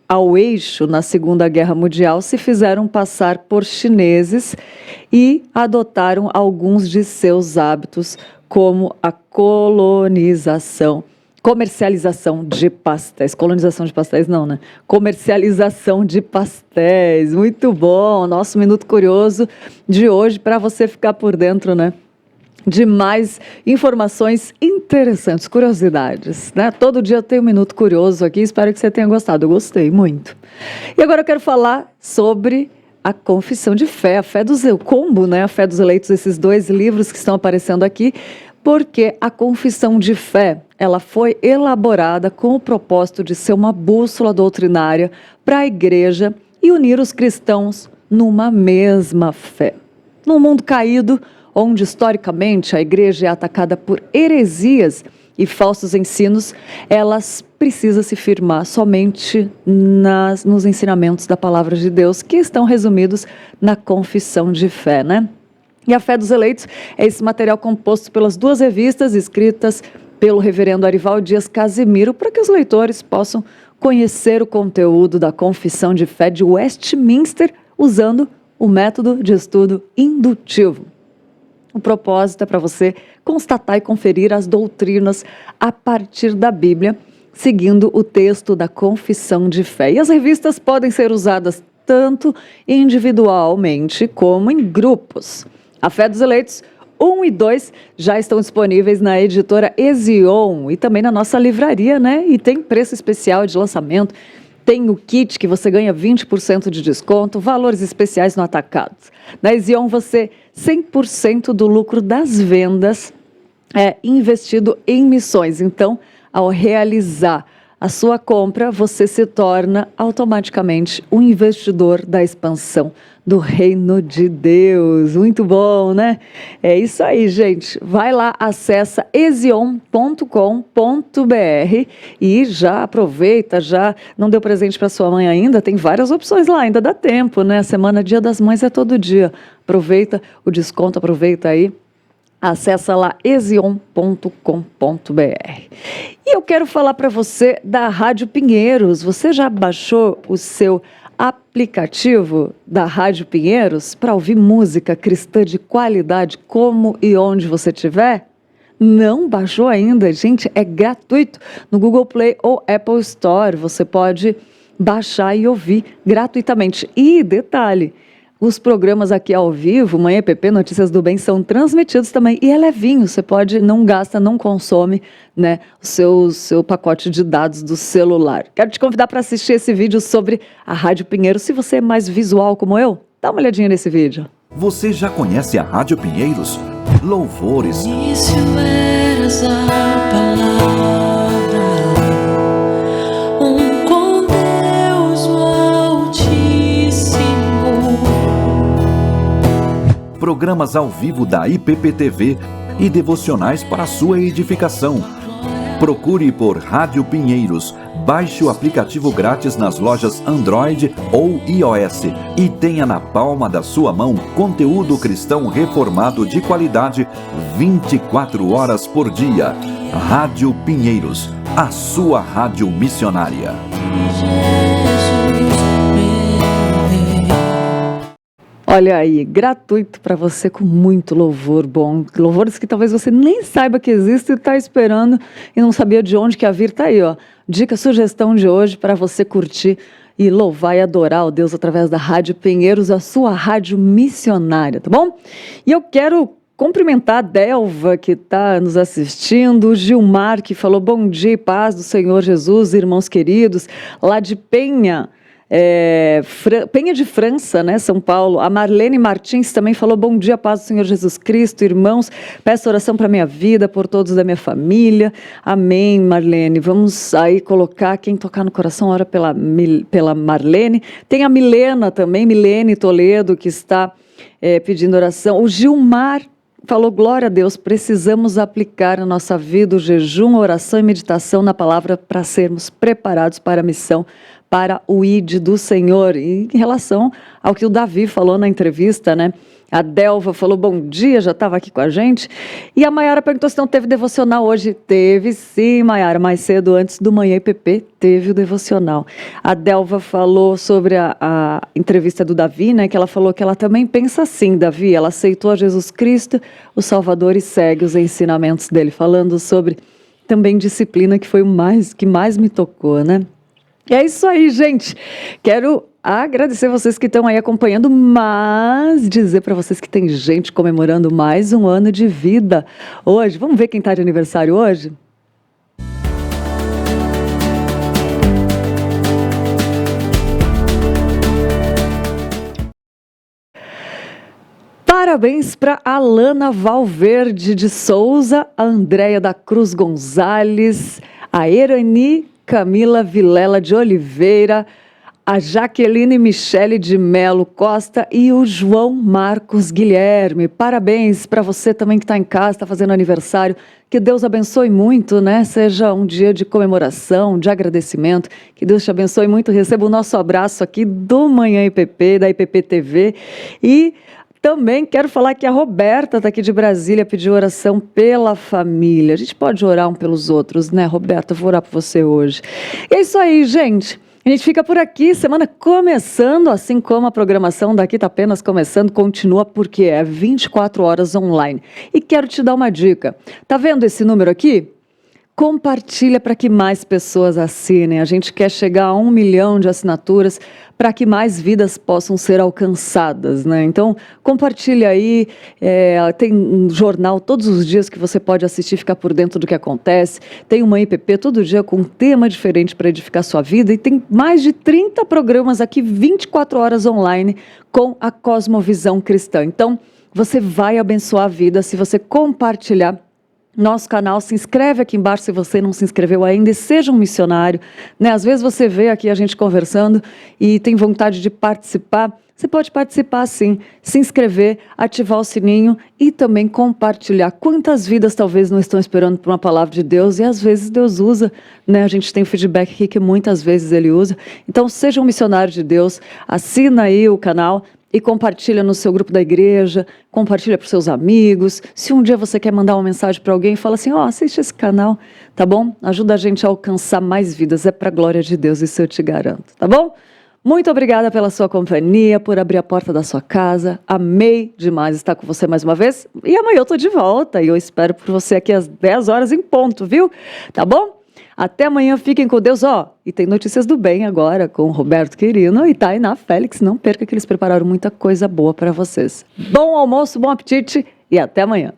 ao eixo na Segunda Guerra Mundial se fizeram passar por chineses e adotaram alguns de seus hábitos, como a comercialização de pastéis. Colonização de pastéis não, né? Comercialização de pastéis. Muito bom. Nosso Minuto Curioso de hoje para você ficar por dentro, né? de mais informações interessantes, curiosidades, né? Todo dia tem um Minuto Curioso aqui, espero que você tenha gostado, eu gostei muito. E agora eu quero falar sobre a Confissão de Fé, a Fé dos Combo, né? A Fé dos Eleitos, esses 2 livros que estão aparecendo aqui, porque a Confissão de Fé, ela foi elaborada com o propósito de ser uma bússola doutrinária para a igreja e unir os cristãos numa mesma fé. Num mundo caído, onde historicamente a igreja é atacada por heresias e falsos ensinos, elas precisam se firmar somente nos ensinamentos da palavra de Deus, que estão resumidos na Confissão de Fé, né? E a Fé dos Eleitos é esse material composto pelas 2 revistas escritas pelo reverendo Arival Dias Casimiro, para que os leitores possam conhecer o conteúdo da Confissão de Fé de Westminster usando o método de estudo indutivo. O propósito é para você constatar e conferir as doutrinas a partir da Bíblia, seguindo o texto da Confissão de Fé. E as revistas podem ser usadas tanto individualmente como em grupos. A Fé dos Eleitos 1 e 2 já estão disponíveis na editora Ezion e também na nossa livraria, né? E tem preço especial de lançamento. Tem o kit que você ganha 20% de desconto, valores especiais no atacado. Na Ezion, 100% do lucro das vendas é investido em missões. Então, ao realizar a sua compra, você se torna automaticamente um investidor da expansão do reino de Deus. Muito bom, né? É isso aí, gente. Vai lá, acessa ezion.com.br e já aproveita, já não deu presente para sua mãe ainda? Tem várias opções lá, ainda dá tempo, né? Semana Dia das Mães é todo dia. Aproveita o desconto, aproveita aí. Acessa lá ezion.com.br. E eu quero falar para você da Rádio Pinheiros. Você já baixou o seu aplicativo da Rádio Pinheiros para ouvir música cristã de qualidade como e onde você estiver? Não baixou ainda? Gente, é gratuito. No Google Play ou Apple Store você pode baixar e ouvir gratuitamente. E detalhe, os programas aqui ao vivo, Manhã EPP, Notícias do Bem, são transmitidos também. E é levinho, você pode, não gasta, não consome, né, o seu pacote de dados do celular. Quero te convidar para assistir esse vídeo sobre a Rádio Pinheiros. Se você é mais visual como eu, dá uma olhadinha nesse vídeo. Você já conhece a Rádio Pinheiros? Louvores, Início eras a palavra, com Deus o Altíssimo. programas ao vivo da IPPTV e devocionais para sua edificação. Procure por Rádio Pinheiros, baixe o aplicativo grátis nas lojas Android ou iOS e tenha na palma da sua mão conteúdo cristão reformado de qualidade 24 horas por dia. Rádio Pinheiros, a sua rádio missionária. Olha aí, gratuito para você com muito louvor bom. Louvores que talvez você nem saiba que existe e está esperando e não sabia de onde que ia vir. Tá aí, ó. Dica, sugestão de hoje para você curtir e louvar e adorar o Deus através da Rádio Pinheiros, a sua rádio missionária, tá bom? E eu quero cumprimentar a Delva, que está nos assistindo, o Gilmar, que falou bom dia e paz do Senhor Jesus, irmãos queridos, lá de Penha. Penha de França, né, São Paulo. A Marlene Martins também falou bom dia, paz do Senhor Jesus Cristo, irmãos, peço oração para minha vida, por todos da minha família, amém. Marlene, vamos aí colocar quem tocar no coração, ora pela Marlene. Tem a Milena também, Milene Toledo, que está pedindo oração. O Gilmar falou, glória a Deus, precisamos aplicar na nossa vida o jejum, oração e meditação na palavra para sermos preparados para a missão, para o ID do Senhor. E em relação ao que o Davi falou na entrevista, né? A Delva falou bom dia, já estava aqui com a gente. E a Maiara perguntou se não teve devocional hoje. Teve sim, Maiara, mais cedo, antes do Manhã IPP, teve o devocional. A Delva falou sobre a entrevista do Davi, né? Que ela falou que ela também pensa assim, Davi, ela aceitou a Jesus Cristo, o Salvador, e segue os ensinamentos dele, falando sobre também disciplina, que foi o que mais me tocou, né? E é isso aí, gente. Quero agradecer vocês que estão aí acompanhando, mas dizer para vocês que tem gente comemorando mais um ano de vida hoje. Vamos ver quem está de aniversário hoje? Parabéns para Alana Valverde de Souza, a Andréia da Cruz Gonzalez, a Erani Camila Vilela de Oliveira, a Jaqueline Michele de Melo Costa e o João Marcos Guilherme. Parabéns para você também que está em casa, está fazendo aniversário. Que Deus abençoe muito, né? Seja um dia de comemoração, de agradecimento. Que Deus te abençoe muito. Receba o nosso abraço aqui do Manhã IPP, da IPP TV. E também quero falar que a Roberta está aqui de Brasília, pediu oração pela família. A gente pode orar um pelos outros, né, Roberta? Eu vou orar por você hoje. E é isso aí, gente. A gente fica por aqui, semana começando, assim como a programação daqui está apenas começando, continua porque é 24 horas online. E quero te dar uma dica. Tá vendo esse número aqui? Compartilha para que mais pessoas assinem. A gente quer chegar a 1 milhão de assinaturas para que mais vidas possam ser alcançadas, né? Então, compartilha aí. Tem um jornal todos os dias que você pode assistir, ficar por dentro do que acontece. Tem uma IPP todo dia com um tema diferente para edificar sua vida. E tem mais de 30 programas aqui, 24 horas online, com a Cosmovisão Cristã. Então, você vai abençoar a vida se você compartilhar nosso canal. Se inscreve aqui embaixo se você não se inscreveu ainda e seja um missionário, né? Às vezes você vê aqui a gente conversando e tem vontade de participar. Você pode participar sim, se inscrever, ativar o sininho e também compartilhar. Quantas vidas talvez não estão esperando por uma palavra de Deus e às vezes Deus usa, né? A gente tem feedback aqui que muitas vezes Ele usa. Então seja um missionário de Deus, assina aí o canal e compartilha no seu grupo da igreja, compartilha para os seus amigos. Se um dia você quer mandar uma mensagem para alguém, fala assim, assiste esse canal, tá bom? Ajuda a gente a alcançar mais vidas, é para a glória de Deus, isso eu te garanto, tá bom? Muito obrigada pela sua companhia, por abrir a porta da sua casa. Amei demais estar com você mais uma vez. E amanhã eu tô de volta e eu espero por você aqui às 10 horas em ponto, viu? Tá bom? Até amanhã, fiquem com Deus, E tem notícias do bem agora com o Roberto Quirino e Tainá Félix. Não perca que eles prepararam muita coisa boa para vocês. Bom almoço, bom apetite e até amanhã.